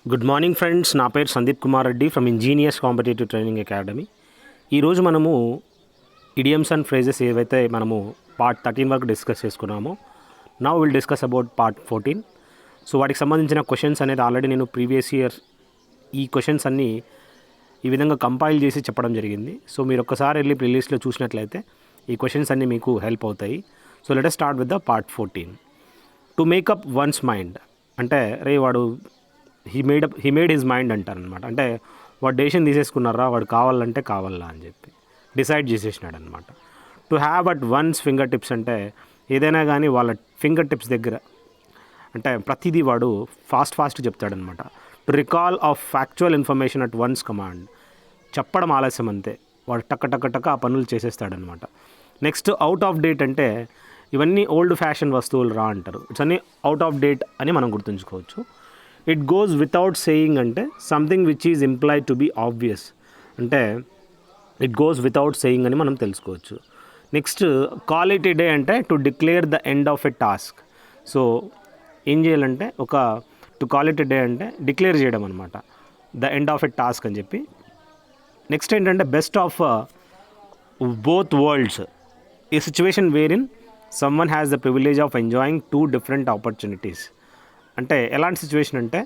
Good morning friends, నా పేరు Sandeep Kumar Reddy from engineers competitive training academy. ఈరోజు మనము ఇడియమ్స్ అండ్ ఫ్రేజెస్ ఏవైతే మనము పార్ట్ 13 వరకు డిస్కస్ చేసుకున్నామో, now will discuss about part 14. So వాటికి సంబంధించిన క్వశ్చన్స్ అనేది ఆల్రెడీ నేను ప్రీవియస్ ఇయర్ ఈ క్వశ్చన్స్ అన్నీ ఈ విధంగా కంపైల్ చేసి చెప్పడం జరిగింది. సో మీరు ఒక్కసారి వెళ్ళి ప్లేలిస్ట్లో చూసినట్లయితే ఈ క్వశ్చన్స్ అన్నీ మీకు హెల్ప్ అవుతాయి. So let us start with the part 14. To make up once mind అంటే వాడు హీ మేడ్ హిజ్ మైండ్ అంటారనమాట. అంటే వాడు డెసిషన్ తీసేసుకున్నారా, వాడు కావాలంటే కావాలా అని చెప్పి డిసైడ్ చేసేసినాడు అనమాట. To have at once finger tips అంటే ఏదైనా కానీ వాళ్ళ ఫింగర్ టిప్స్ దగ్గర, అంటే ప్రతిదీ వాడు ఫాస్ట్ చెప్తాడనమాట. To recall of factual information at once command, చెప్పడం ఆలస్యం అంతే, వాడు టక్క ఆ పనులు చేసేస్తాడనమాట. నెక్స్ట్ అవుట్ ఆఫ్ డేట్ అంటే ఇవన్నీ ఓల్డ్ ఫ్యాషన్ వస్తువులు రా అంటారు. ఇట్స్ అన్నీ అవుట్ ఆఫ్ డేట్ అని మనం గుర్తుంచుకోవచ్చు. ఇట్ గోస్ వితౌట్ సేయింగ్ అంటే something which is implied to be obvious, అంటే ఇట్ గోస్ వితౌట్ సేయింగ్ అని మనం తెలుసుకోవచ్చు. Next call it a day అంటే to declare the end of a task. So ఏం చేయాలంటే to call it a day అంటే declare చేయడం అనమాట, the end of a task అని చెప్పి. నెక్స్ట్ ఏంటంటే బెస్ట్ ఆఫ్ బోత్ వరల్డ్స్, ఈ situation where in someone has the privilege of enjoying two different opportunities. అంటే ఎలాంటి సిచ్యువేషన్ అంటే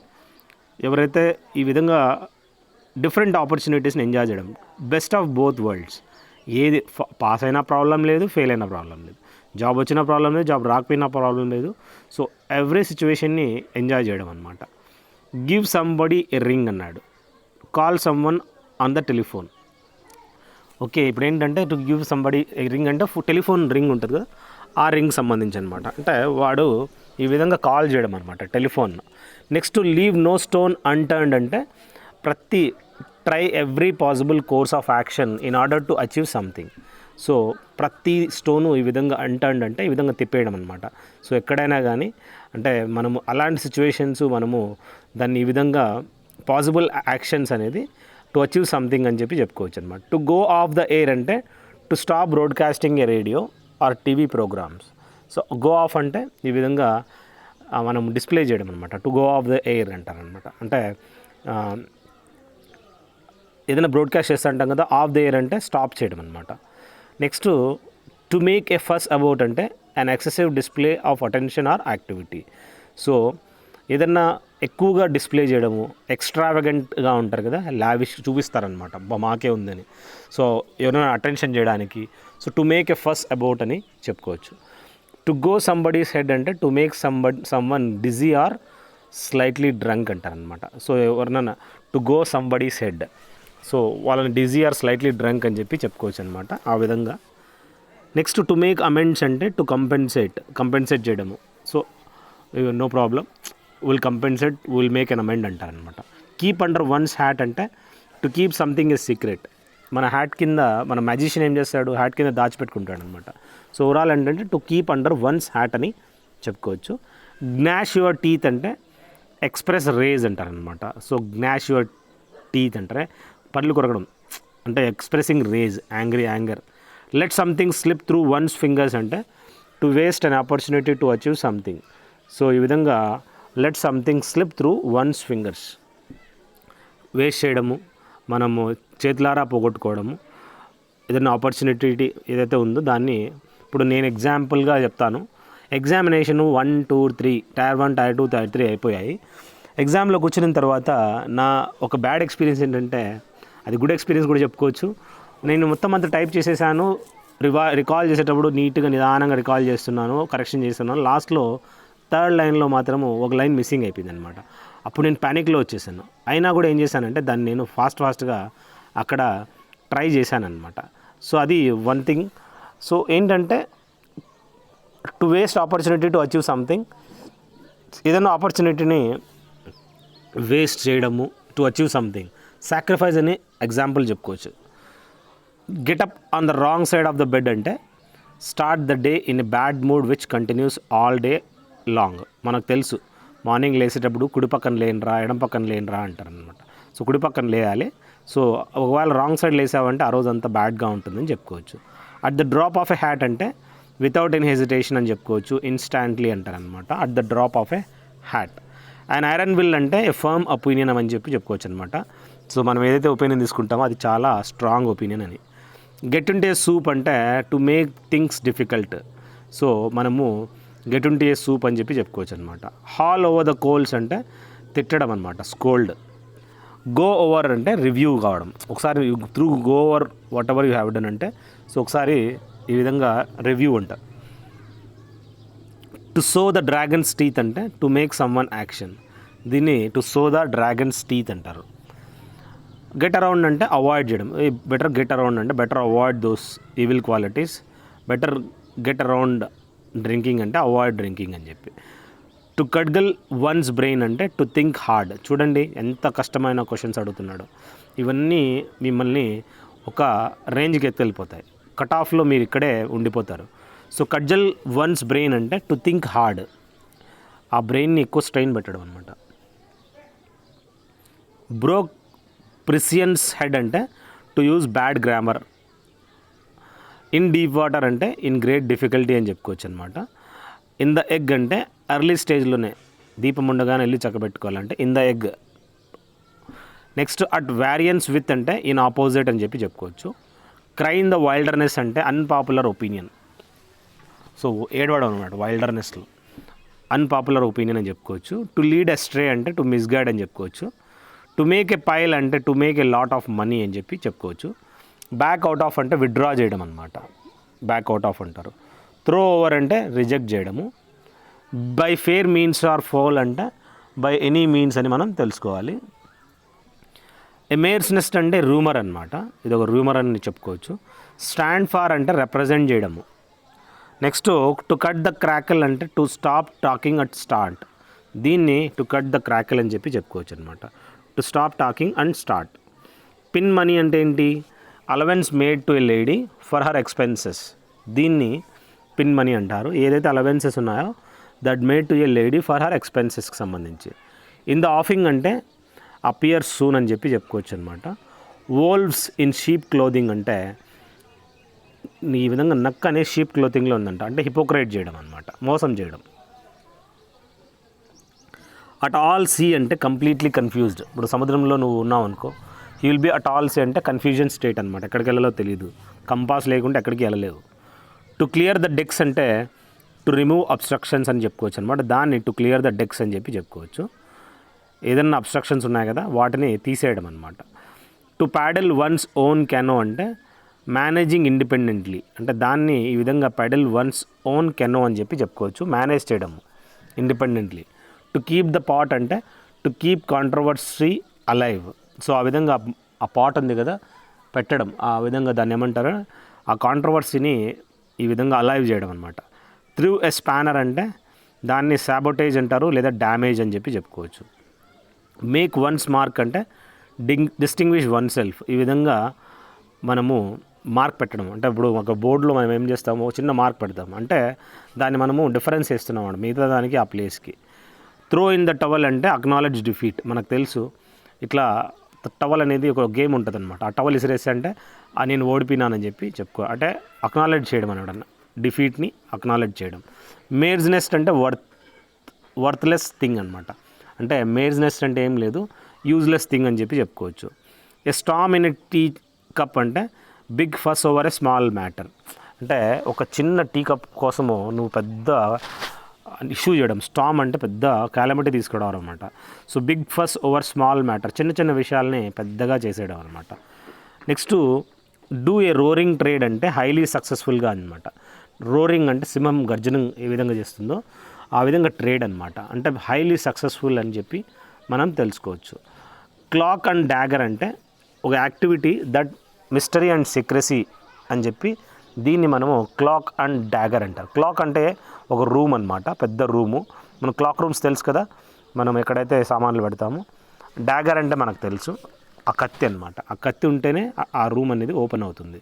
ఎవరైతే ఈ విధంగా డిఫరెంట్ ఆపర్చునిటీస్ని ఎంజాయ్ చేయడం, బెస్ట్ ఆఫ్ బోత్ వరల్డ్స్. ఏది పాస్ అయినా ప్రాబ్లం లేదు, ఫెయిల్ అయినా ప్రాబ్లం లేదు, జాబ్ వచ్చినా ప్రాబ్లం లేదు, జాబ్ రాకపోయినా ప్రాబ్లం లేదు. సో ఎవ్రీ సిచ్యువేషన్ని ఎంజాయ్ చేయడం అనమాట. గివ్ సంబడి ఎ రింగ్ అన్నాడు, call someone on the telephone. Okay, ఇప్పుడు ఏంటంటే to give somebody a ring అంటే టెలిఫోన్ రింగ్ ఉంటుంది కదా, ఆ రింగ్ సంబంధించి అనమాట. అంటే వాడు ఈ విధంగా కాల్ చేయడం అనమాట telephone. Next leave no stone unturned అంటే try every possible course of action in order to achieve something. So ప్రతి స్టోను ఈ విధంగా అన్టర్న్డ్ అంటే ఈ విధంగా తిప్పేయడం అనమాట. సో ఎక్కడైనా కానీ అంటే మనము అలాంటి సిచ్యువేషన్స్ మనము దాన్ని ఈ విధంగా పాసిబుల్ యాక్షన్స్ అనేది టు అచీవ్ సంథింగ్ అని చెప్పి చెప్పుకోవచ్చు అనమాట. To go off the air అంటే to stop broadcasting a radio or TV programmes. So go off అంటే ఈ విధంగా మనం డిస్ప్లే చేయడం అనమాట. టు గో ఆఫ్ ద ఎయిర్ అంటారనమాట. అంటే ఏదైనా బ్రాడ్కాస్ట్ చేస్తూ ఉంటాం కదా, ఆఫ్ ద ఎయిర్ అంటే స్టాప్ చేయడం అనమాట. Next to make a fuss about అంటే an excessive display of attention are activity. So ఏదన్నా ఎక్కువగా డిస్ప్లే చేయడము, ఎక్స్ట్రావగెంట్గా ఉంటారు కదా, లావిష్ చూపిస్తారనమాట, మాకే ఉందని. సో ఎవరైనా అటెన్షన్ చేయడానికి. So to make a fuss about అని చెప్పుకోవచ్చు. టు గో సంబడీస్ హెడ్ అంటే to make someone dizzy or slightly drunk అంటారనమాట. సో ఎవరినైనా to go somebody's head, so వాళ్ళని డిజీ ఆర్ స్లైట్లీ డ్రంక్ అని చెప్పి చెప్పుకోవచ్చు అనమాట, ఆ విధంగా. నెక్స్ట్ టు మేక్ అమెండ్స్ అంటే టు కంపెన్సేట్ చేయడము. So no problem, will make an amend అంటారనమాట. కీప్ అండర్ వన్స్ హ్యాట్ అంటే to keep something is secret. మన హ్యాట్ కింద మన మ్యాజిషియన్ ఏం చేస్తాడు, హ్యాట్ కింద దాచిపెట్టుకుంటాడు అనమాట. సో ఓవరాల్ ఏంటంటే to keep under one's hat అని చెప్పుకోవచ్చు. గ్నాష్ యువర్ టీత్ అంటే ఎక్స్ప్రెస్ రేజ్ అంటారనమాట. సో గ్నాష్ యువర్ టీత్ అంటే పళ్ళు కొరకడం, అంటే expressing rage, anger. Let something slip through one's fingers అంటే to waste an opportunity to achieve something. So ఈ విధంగా let something slip through one's fingers, waste చేయడము, మనము చేతులారా పోగొట్టుకోవడము, ఏదైనా ఆపర్చునిటీ ఏదైతే ఉందో దాన్ని. ఇప్పుడు నేను ఎగ్జాంపుల్గా చెప్తాను. ఎగ్జామినేషన్ 1, 2, 3 టైర్ 1, టైర్ 2, టైర్ 3 అయిపోయాయి. ఎగ్జామ్లో కూర్చున్న తర్వాత నా ఒక బ్యాడ్ ఎక్స్పీరియన్స్ ఏంటంటే, అది గుడ్ ఎక్స్పీరియన్స్ కూడా చెప్పుకోవచ్చు. నేను మొత్తం అంతా టైప్ చేసేసాను, రికాల్ చేసేటప్పుడు నీట్గా నిదానంగా రికాల్ చేస్తున్నాను, కరెక్షన్ చేస్తున్నాను. లాస్ట్లో 3rd లైన్లో మాత్రము ఒక లైన్ మిస్సింగ్ అయిపోయింది అనమాట. అప్పుడు నేను ప్యానిక్లో వచ్చేసాను. అయినా కూడా ఏం చేశానంటే దాన్ని నేను ఫాస్ట్గా అక్కడ ట్రై చేశాను అనమాట. సో అది వన్ థింగ్. సో ఏంటంటే to waste opportunity to achieve something, ఏదైనా ఆపర్చునిటీని వేస్ట్ చేయడము టు అచీవ్ సంథింగ్. సాక్రిఫైస్ అని ఎగ్జాంపుల్ చెప్పుకోవచ్చు. Get up on the wrong side of the bed అంటే start the day in a bad mood which continues all day long. మనకు తెలుసు morning లేసేటప్పుడు కుడి పక్కన లేనిరా, ఎడం పక్కన లేనిరా అంటారనమాట. సో కుడి పక్కన లేయాలి. సో ఒకవేళ రాంగ్ సైడ్ లేసావంటే ఆ రోజు అంతా బ్యాడ్గా ఉంటుందని చెప్పుకోవచ్చు. At the drop of a hat అంటే వితౌట్ ఎనీ హెజిటేషన్ అని చెప్పుకోవచ్చు. ఇన్స్టాంట్లీ అంటారనమాట, at the drop of a hat. And iron will అంటే ఏ ఫర్మ్ ఒపీనియన్ అని చెప్పి చెప్పుకోవచ్చు అనమాట. సో మనం ఏదైతే ఒపీనియన్ తీసుకుంటామో అది చాలా స్ట్రాంగ్ ఒపీనియన్ అని. గెట్ ఇంటే సూప్ అంటే to make things difficult. So మనము గెట్ ఇంటే సూప్ అని చెప్పి చెప్పుకోవచ్చు అనమాట. హాల్ ఓవర్ ద కోల్స్ అంటే తిట్టడం అనమాట, స్కోల్డ్. గో ఓవర్ అంటే రివ్యూ కావడం, ఒకసారి through go over whatever you have done అంటే సో ఒకసారి ఈ విధంగా రివ్యూ అంట. To sow the dragon's teeth అంటే to make someone action, దీన్ని to sow the dragon's teeth అంటారు. గెట్ అరౌండ్ అంటే అవాయిడ్ చేయడం, బెటర్ గెట్ అరౌండ్ అంటే better avoid those evil qualities. Better get around drinking అంటే avoid drinking అని చెప్పి. To cudgel once brain అంటే to think hard. చూడండి ఎంత కష్టమైన క్వశ్చన్స్ అడుగుతున్నాడు. ఇవన్నీ మిమ్మల్ని ఒక రేంజ్కి ఎత్తుకెళ్ళిపోతాయి, కట్ ఆఫ్లో మీరు ఇక్కడే ఉండిపోతారు. సో కడ్జల్ వన్స్ బ్రెయిన్ అంటే టు థింక్ హార్డ్, ఆ బ్రెయిన్ని ఎక్కువ స్ట్రెయిన్ పెట్టడం అనమాట. బ్రోక్ ప్రిసియన్స్ హెడ్ అంటే to use bad grammar. In deep water అంటే ఇన్ గ్రేట్ డిఫికల్టీ అని చెప్పుకోవచ్చు అనమాట. ఇన్ ద ఎగ్ అంటే ఎర్లీ స్టేజ్లోనే దీపం ఉండగానే వెళ్ళి చక్కబెట్టుకోవాలంటే in the egg. Next at variance with అంటే ఇన్ ఆపోజిట్ అని చెప్పి చెప్పుకోవచ్చు. క్రై ఇన్ ద వైల్డర్నెస్ అంటే అన్పాపులర్ ఒపీనియన్. సో ఏడవడం అనమాట వైల్డర్నెస్లో, అన్పాపులర్ ఒపీనియన్ అని చెప్పుకోవచ్చు. టు లీడ్ ఎస్ట్రే అంటే టు మిస్గైడ్ అని చెప్పుకోవచ్చు. టు మేక్ ఏ పైల్ అంటే to make a lot of money అని చెప్పి చెప్పుకోవచ్చు. బ్యాక్ అవుట్ ఆఫ్ అంటే విత్డ్రా చేయడం అనమాట, బ్యాక్ అవుట్ ఆఫ్ అంటారు. త్రో ఓవర్ అంటే రిజెక్ట్ చేయడము. By fair means or foul అంటే బై ఎనీ మీన్స్ అని మనం తెలుసుకోవాలి. ఏ మేర్స్ నెస్ట్ అంటే రూమర్ అనమాట, ఇది ఒక రూమర్ అని చెప్పుకోవచ్చు. స్టాండ్ ఫార్ అంటే రిప్రజెంట్ చేయడము. Next to cut the cackle అంటే to stop talking at start, దీన్ని టు కట్ ద క్రాకల్ అని చెప్పి చెప్పుకోవచ్చు అనమాట. To stop talking and start. Pin money అంటే ఏంటి? Allowance made to a lady for her expenses, దీన్ని పిన్ మనీ అంటారు. ఏదైతే అలవెన్సెస్ ఉన్నాయో that made to a lady for her ఎక్స్పెన్సెస్కి సంబంధించి. ఇన్ ద ఆఫింగ్ అంటే అపియర్ సూన్ అని చెప్పి చెప్పుకోవచ్చు అనమాట. వోల్వ్స్ ఇన్ షీప్ క్లోదింగ్ అంటే ఈ విధంగా నక్క అనే షీప్ క్లోతింగ్లో ఉందంట, అంటే హిపోక్రైట్ చేయడం అనమాట, మోసం చేయడం. అట్ ఆల్ సీ అంటే కంప్లీట్లీ కన్ఫ్యూజ్డ్. ఇప్పుడు సముద్రంలో నువ్వు ఉన్నావు అనుకో, you will be at all sea అంటే కన్ఫ్యూజన్ స్టేట్ అనమాట, ఎక్కడికి వెళ్ళాలో తెలియదు, కంపాస్ లేకుంటే ఎక్కడికి వెళ్ళలేవు. టు క్లియర్ ద డెక్స్ అంటే టు రిమూవ్ అబ్స్ట్రక్షన్స్ అని చెప్పుకోవచ్చు అనమాట, దాన్ని టు క్లియర్ ద డెక్స్ అని చెప్పి చెప్పుకోవచ్చు. ఏదన్నా అబ్స్ట్రక్షన్స్ ఉన్నాయి కదా వాటిని తీసేయడం అనమాట. టు ప్యాడల్ వన్స్ ఓన్ కెనో అంటే మేనేజింగ్ ఇండిపెండెంట్లీ, అంటే దాన్ని ఈ విధంగా ప్యాడల్ వన్స్ ఓన్ కెనో అని చెప్పి చెప్పుకోవచ్చు, మేనేజ్ చేయడము independently. To keep the pot అంటే to keep controversy alive. So ఆ విధంగా ఆ పాట్ ఉంది కదా పెట్టడం, ఆ విధంగా దాన్ని ఏమంటారు, ఆ కాంట్రవర్సీని ఈ విధంగా అలైవ్ చేయడం అనమాట. త్రూ ఎ స్పానర్ అంటే దాన్ని సాబోటేజ్ అంటారు లేదా డ్యామేజ్ అని చెప్పి చెప్పుకోవచ్చు. మేక్ వన్స్ మార్క్ అంటే డిస్టింగ్విష్ వన్ సెల్ఫ్, ఈ విధంగా మనము మార్క్ పెట్టడం. అంటే ఇప్పుడు ఒక బోర్డులో మనం ఏం చేస్తాము, చిన్న మార్క్ పెడతాం అంటే దాన్ని మనము డిఫరెన్స్ వేస్తున్నాం అన్నమాట మిగతా దానికి, ఆ ప్లేస్కి. త్రో ఇన్ ద టవల్ అంటే అక్నాలెడ్జ్ డిఫీట్. మనకు తెలుసు ఇట్లా టవల్ అనేది ఒక గేమ్ ఉంటుంది అనమాట, ఆ టవల్ ఇసిరేస్తే అంటే నేను ఓడిపోయినానని చెప్పి చెప్పుకో, అంటే అక్నాలెడ్జ్ చేయడం అనమాట, డిఫీట్ని అక్నాలెడ్జ్ చేయడం. మేర్స్ నెస్ట్ అంటే వర్త్లెస్ థింగ్ అనమాట, అంటే మేర్స్ నెస్ట్ అంటే ఏం లేదు, యూజ్లెస్ థింగ్ అని చెప్పి చెప్పుకోవచ్చు. A storm in a tea cup అంటే big fuss over a small matter, అంటే ఒక చిన్న టీ కప్ కోసము నువ్వు పెద్ద ఇష్యూ చేయడం. స్టామ్ అంటే పెద్ద క్యాలమిటీ తీసుకురావడం అనమాట. So big fuss over small matter, చిన్న చిన్న విషయాల్ని పెద్దగా చేసేయడం అనమాట. Next do a roaring trade అంటే హైలీ సక్సెస్ఫుల్గా అనమాట. రోరింగ్ అంటే సింహం గర్జనం ఏ విధంగా చేస్తుందో ఆ విధంగా ట్రేడ్ అనమాట, అంటే హైలీ సక్సెస్ఫుల్ అని చెప్పి మనం తెలుసుకోవచ్చు. క్లాక్ అండ్ డాగర్ అంటే ఒక activity that mystery and secrecy అని చెప్పి దీన్ని మనము క్లాక్ అండ్ డాగర్ అంటారు. క్లాక్ అంటే ఒక రూమ్ అనమాట, పెద్ద రూము. మన క్లాక్ రూమ్స్ తెలుసు కదా, మనం ఎక్కడైతే సామాన్లు పెడతామో. డాగర్ అంటే మనకు తెలుసు ఆ కత్తి అనమాట, ఆ కత్తి ఉంటేనే ఆ రూమ్ అనేది ఓపెన్ అవుతుంది.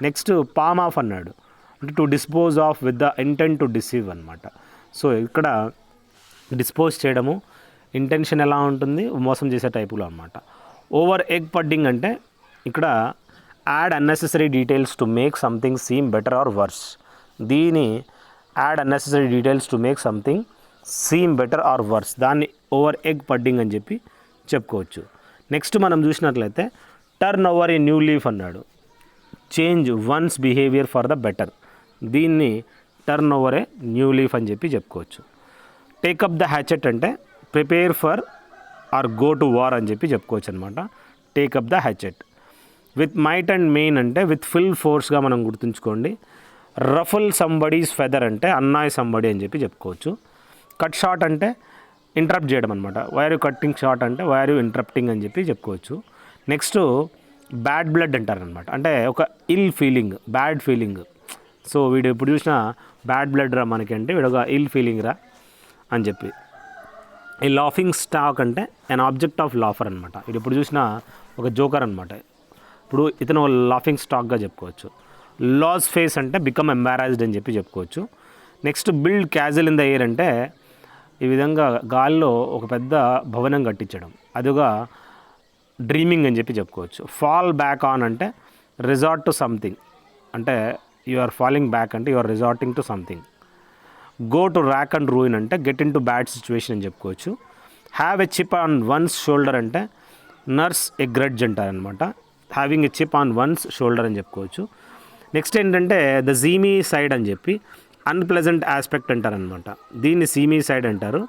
నెక్స్ట్ పామ్ ఆఫ్ అన్నాడు, అంటే to dispose of with the intent to deceive అనమాట. సో ఇక్కడ డిస్పోజ్ చేయడము ఇంటెన్షన్ ఎలా ఉంటుంది, మోసం చేసే టైపులో అనమాట. ఓవర్ ఎగ్ పడ్డింగ్ అంటే ఇక్కడ add unnecessary details to make something seem better or worse, దీని add unnecessary details to make something seem better or worse, దాన్ని ఓవర్ ఎగ్ పడ్డింగ్ అని చెప్పి చెప్పుకోవచ్చు. నెక్స్ట్ మనం చూసినట్లయితే turn over a new leaf అన్నాడు. Change one's behaviour for the better, దీన్ని turn over a new leaf అని చెప్పి చెప్పుకోవచ్చు. టేకప్ ద హ్యాచెట్ అంటే prepare for or go to war అని చెప్పి చెప్పుకోవచ్చు అనమాట. Take up the hatchet. With might and main అంటే విత్ ఫుల్ ఫోర్స్గా మనం గుర్తుంచుకోండి. రఫుల్ సంబడీస్ ఫెదర్ అంటే అన్నాయ్ సంబడి అని చెప్పి చెప్పుకోవచ్చు. కట్ షార్ట్ అంటే ఇంటరప్ట్ చేయడం అనమాట. వైర్ యూ కట్టింగ్ షార్ట్ అంటే వైర్ యూ ఇంటరప్టింగ్ అని చెప్పి చెప్పుకోవచ్చు. నెక్స్ట్ బ్యాడ్ బ్లడ్ అంటారనమాట. అంటే ఒక ఇల్ ఫీలింగ్, బ్యాడ్ ఫీలింగ్. సో వీడు ఇప్పుడు చూసినా బ్యాడ్ బ్లడ్ రా మనకి అంటే వీడు ఒక ఇల్ ఫీలింగ్ రా అని చెప్పి. ఈ లాఫింగ్ స్టాక్ అంటే అన్ ఆబ్జెక్ట్ ఆఫ్ లాఫర్ అనమాట. ఇది ఇప్పుడు చూసిన ఒక జోకర్ అనమాట. ఇప్పుడు ఇతను లాఫింగ్ స్టాక్గా చెప్పుకోవచ్చు. లాస్ ఫేస్ అంటే బికమ్ ఎంబారాస్డ్ అని చెప్పి చెప్పుకోవచ్చు. Next build castle in the air అంటే ఈ విధంగా గాల్లో ఒక పెద్ద భవనం కట్టించడం, అదిగా డ్రీమింగ్ అని చెప్పి చెప్పుకోవచ్చు. ఫాల్ బ్యాక్ ఆన్ అంటే రిజార్ట్ టు సంథింగ్, అంటే యు ఆర్ ఫాలింగ్ బ్యాక్ అంటే you are resorting to something. Go to rack and ruin అంటే get in to bad situation అని చెప్పుకోవచ్చు. Have a chip on one's shoulder అంటే nurse a grudge అంటారనమాట. Having a chip on one's shoulder అని చెప్పుకోవచ్చు. Next ఏంటంటే the జీమీ side అని చెప్పి అన్ప్లెజెంట్ ఆస్పెక్ట్ అంటారనమాట. దీన్ని సీమీ సైడ్ అంటారు.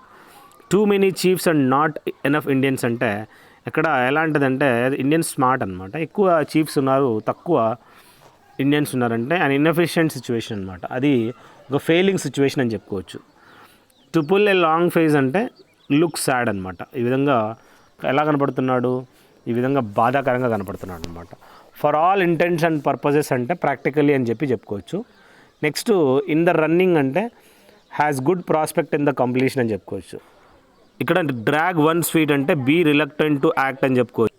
Too many chiefs and not enough Indians అంటే ఇక్కడ ఎలాంటిదంటే ఇండియన్స్ స్మార్ట్ అనమాట. ఎక్కువ చీఫ్స్ ఉన్నారు, తక్కువ ఇండియన్స్ ఉన్నారంటే అండ్ ఇన్ఎఫిషియెంట్ సిచ్యువేషన్ అనమాట. అది ఒక ఫెయిలింగ్ సిచ్యువేషన్ అని చెప్పుకోవచ్చు. To pull a long face అంటే లుక్ సాడ్ అనమాట. ఈ విధంగా ఎలా కనపడుతున్నాడు, ఈ విధంగా బాధాకరంగా కనపడుతున్నాడు అనమాట. For all intents and purposes అంటే ప్రాక్టికలీ అని చెప్పి చెప్పుకోవచ్చు. నెక్స్ట్ ఇన్ ద రన్నింగ్ అంటే has good prospect in the completion అని చెప్పుకోవచ్చు. ఇక్కడ డ్రాగ్ వన్ స్వీట్ అంటే బీ రిలక్టెంట్ టు యాక్ట్ అని చెప్పుకోవచ్చు.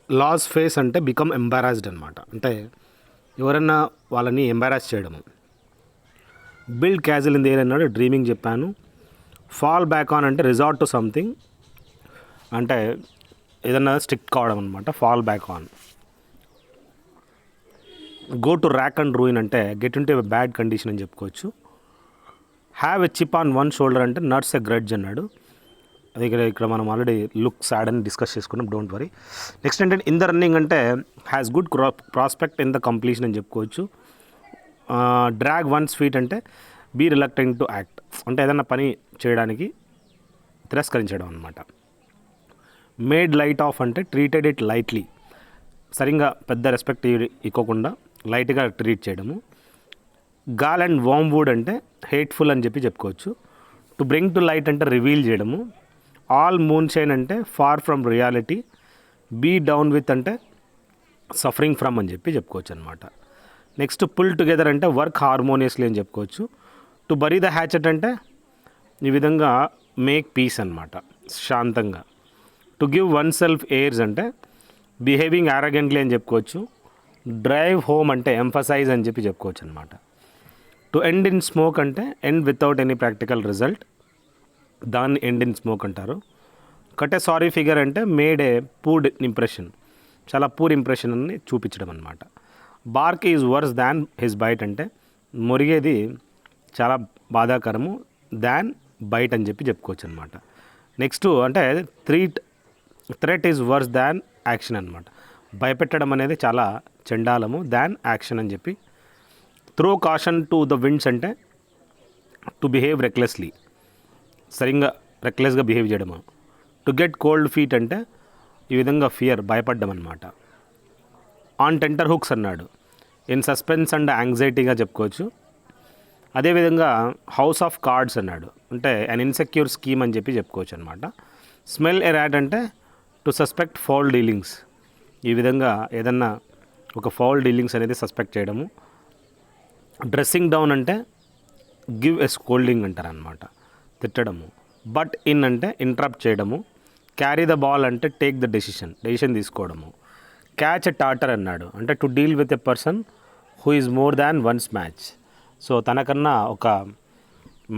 లాస్ ఫేస్ అంటే బికమ్ ఎంబారాస్డ్ అనమాట. అంటే ఎవరన్నా వాళ్ళని ఎంబారాస్ చేయడము. Build castle in the air అన్నాడు, డ్రీమింగ్ చెప్పాను. ఫాల్ బ్యాక్ ఆన్ అంటే రిజార్ట్ టు సంథింగ్, అంటే ఏదన్నా స్టిక్ కావడం అనమాట. Fall back on. Go to rack and ruin అంటే get into a bad condition అని చెప్పుకోవచ్చు. Have a chip on one shoulder అంటే నర్స్ ఎ గ్రడ్జ్ అన్నాడు. అది ఇక్కడ మనం ఆల్రెడీ లుక్ సాడ్ అని డిస్కస్ చేసుకున్నాం, డోంట్ వరీ. నెక్స్ట్ ఏంటంటే ఇన్ ద రన్నింగ్ అంటే has good prospect in the completion అని చెప్పుకోవచ్చు. డ్రాగ్ వన్ స్వీట్ అంటే బీ రిలక్టెంట్ టు యాక్ట్, అంటే ఏదన్నా పని చేయడానికి తిరస్కరించడం అనమాట. మేడ్ లైట్ ఆఫ్ అంటే ట్రీటెడ్ ఇట్ లైట్లీ, సరిగ్గా పెద్ద రెస్పెక్ట్ ఇవ్వకుండా లైట్గా ట్రీట్ చేయడము. గాల్ అండ్ వామ్ వుడ్ అంటే హేట్ఫుల్ అని చెప్పి చెప్పుకోవచ్చు. టు బ్రింగ్ టు లైట్ అంటే రివీల్ చేయడము. ఆల్ మూన్ షైన్ అంటే far from reality. Be down with అంటే సఫరింగ్ ఫ్రమ్ అని చెప్పి చెప్పుకోవచ్చు అనమాట. నెక్స్ట్ పుల్ టుగెదర్ అంటే వర్క్ హార్మోనియస్లీ అని చెప్పుకోవచ్చు. టు బరీ ద హ్యాచెట్ అంటే ఈ విధంగా మేక్ పీస్ అనమాట, శాంతంగా. To give oneself airs అంటే బిహేవింగ్ యారగెంట్లీ అని చెప్పుకోవచ్చు. డ్రైవ్ హోమ్ అంటే ఎంఫసైజ్ అని చెప్పి చెప్పుకోవచ్చు అనమాట. టు ఎండ్ ఇన్ స్మోక్ అంటే end without any practical result, దాన్ని ఎండ్ ఇన్ స్మోక్ అంటారు. కట్ ఏ సారీ ఫిగర్ అంటే మేడ్ ఏ పూడ్ ఇంప్రెషన్, చాలా పూర్ ఇంప్రెషన్ అని చూపించడం అనమాట. Bark is worse than his bite అంటే మురిగేది చాలా బాధాకరము, దాన్ బైట్ అని చెప్పి చెప్పుకోవచ్చు అనమాట. నెక్స్ట్ అంటే threat is worse than action అనమాట. భయపెట్టడం అనేది చాలా చండాలము, దాన్ యాక్షన్ అని చెప్పి. Throw caution to the winds అంటే టు బిహేవ్ రెక్లెస్లీ, సరిగ్గా రెక్లెస్గా బిహేవ్ చేయడము. టు గెట్ కోల్డ్ ఫీట్ అంటే ఈ విధంగా ఫియర్, భయపడ్డం అనమాట. ఆన్ టెంటర్ హుక్స్ అన్నాడు, ఇన్ సస్పెన్స్ అండ్ యాంగ్జైటీగా చెప్పుకోవచ్చు. అదేవిధంగా హౌస్ ఆఫ్ కార్డ్స్ అన్నాడు, అంటే అన్ ఇన్సెక్యూర్ స్కీమ్ అని చెప్పి చెప్పుకోవచ్చు అనమాట. స్మెల్ ఎ ర్యాట్ అంటే టు సస్పెక్ట్ ఫౌల్ డీలింగ్స్, ఈ విధంగా ఏదన్నా ఒక ఫౌల్ డీలింగ్స్ అనేది సస్పెక్ట్ చేయడము. డ్రెస్సింగ్ డౌన్ అంటే గివ్ ఎ స్కోల్డింగ్ అంటారనమాట, తిట్టడము. బట్ ఇన్ అంటే ఇంటరప్ట్ చేయడము. క్యారీ ద బాల్ అంటే టేక్ ద డెసిషన్ తీసుకోవడము. క్యాచ్ ఎ టాటర్ అన్నాడు, అంటే to deal with a person who is more than once match, so తనకన్నా ఒక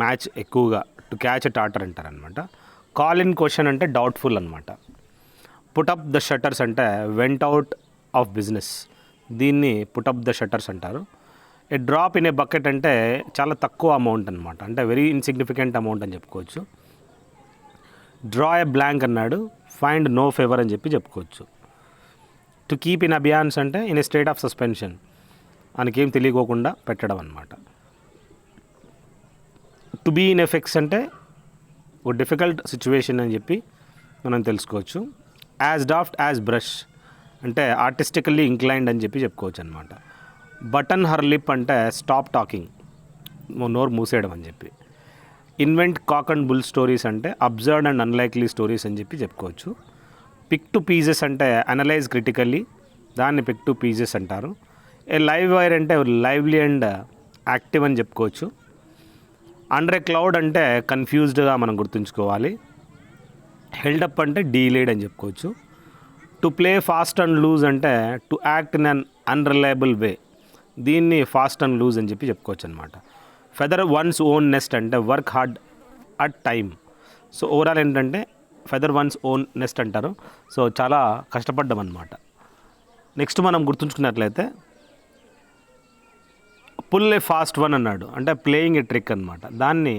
మ్యాచ్ ఎక్కువగా, టు క్యాచ్ ఎ టాటర్ అంటారనమాట. కాల్ ఇన్ క్వశ్చన్ అంటే డౌట్ఫుల్ అనమాట. పుట్ అప్ ద షట్టర్స్ అంటే వెంట్ అవుట్ ఆఫ్ బిజినెస్, దీన్ని పుట్ అప్ ద షట్టర్స్ అంటారు. ఏ drop in a bucket అంటే చాలా తక్కువ అమౌంట్ అనమాట, అంటే వెరీ ఇన్సిగ్నిఫికెంట్ అమౌంట్ అని చెప్పుకోవచ్చు. డ్రా ఎ బ్లాంక్ అన్నాడు, ఫైండ్ నో ఫేవర్ అని చెప్పి చెప్పుకోవచ్చు. టు కీప్ ఇన్ అబియాన్స్ అంటే in A state of suspension, మనకేం తెలియకోకుండా పెట్టడం అనమాట. టు బీ ఇన్ ఎఫెక్ట్స్ అంటే ఒక డిఫికల్ట్ సిచ్యువేషన్ అని చెప్పి మనం తెలుసుకోవచ్చు. యాజ్ డాఫ్ట్ యాజ్ బ్రష్ అంటే ఆర్టిస్టికల్లీ ఇంక్లైన్డ్ అని చెప్పి చెప్పుకోవచ్చు అనమాట. బటన్ హర్ లిప్ అంటే స్టాప్ టాకింగ్, నోరు మూసేయడం అని చెప్పి. Invent cock and bull stories అంటే అబ్జర్డ్ అండ్ అన్లైక్లీ స్టోరీస్ అని చెప్పి చెప్పుకోవచ్చు. పిక్ టు పీసెస్ అంటే అనలైజ్ క్రిటికల్లీ, దాన్ని పిక్ టు పీసెస్ అంటారు. ఏ లైవ్ వైర్ అంటే లైవ్లీ అండ్ యాక్టివ్ అని చెప్పుకోవచ్చు. అండర్ ఏ క్లౌడ్ అంటే కన్ఫ్యూజ్డ్గా మనం గుర్తుంచుకోవాలి. హెల్డప్ అంటే డీలేడ్ అని చెప్పుకోవచ్చు. To play fast and loose అంటే to act in an unreliable way, దీన్ని ఫాస్ట్ అండ్ లూజ్ అని చెప్పి చెప్పుకోవచ్చు అనమాట. ఫెదర్ వన్స్ ఓన్ నెస్ట్ అంటే work hard at time. So overall ఏంటంటే ఫెదర్ వన్స్ ఓన్ నెస్ట్ అంటారు. సో చాలా కష్టపడ్డాం అనమాట. నెక్స్ట్ మనం గుర్తుంచుకున్నట్లయితే పుల్ ఏ ఫాస్ట్ వన్ అన్నాడు, అంటే ప్లేయింగ్ ఏ ట్రిక్ అనమాట. దాన్ని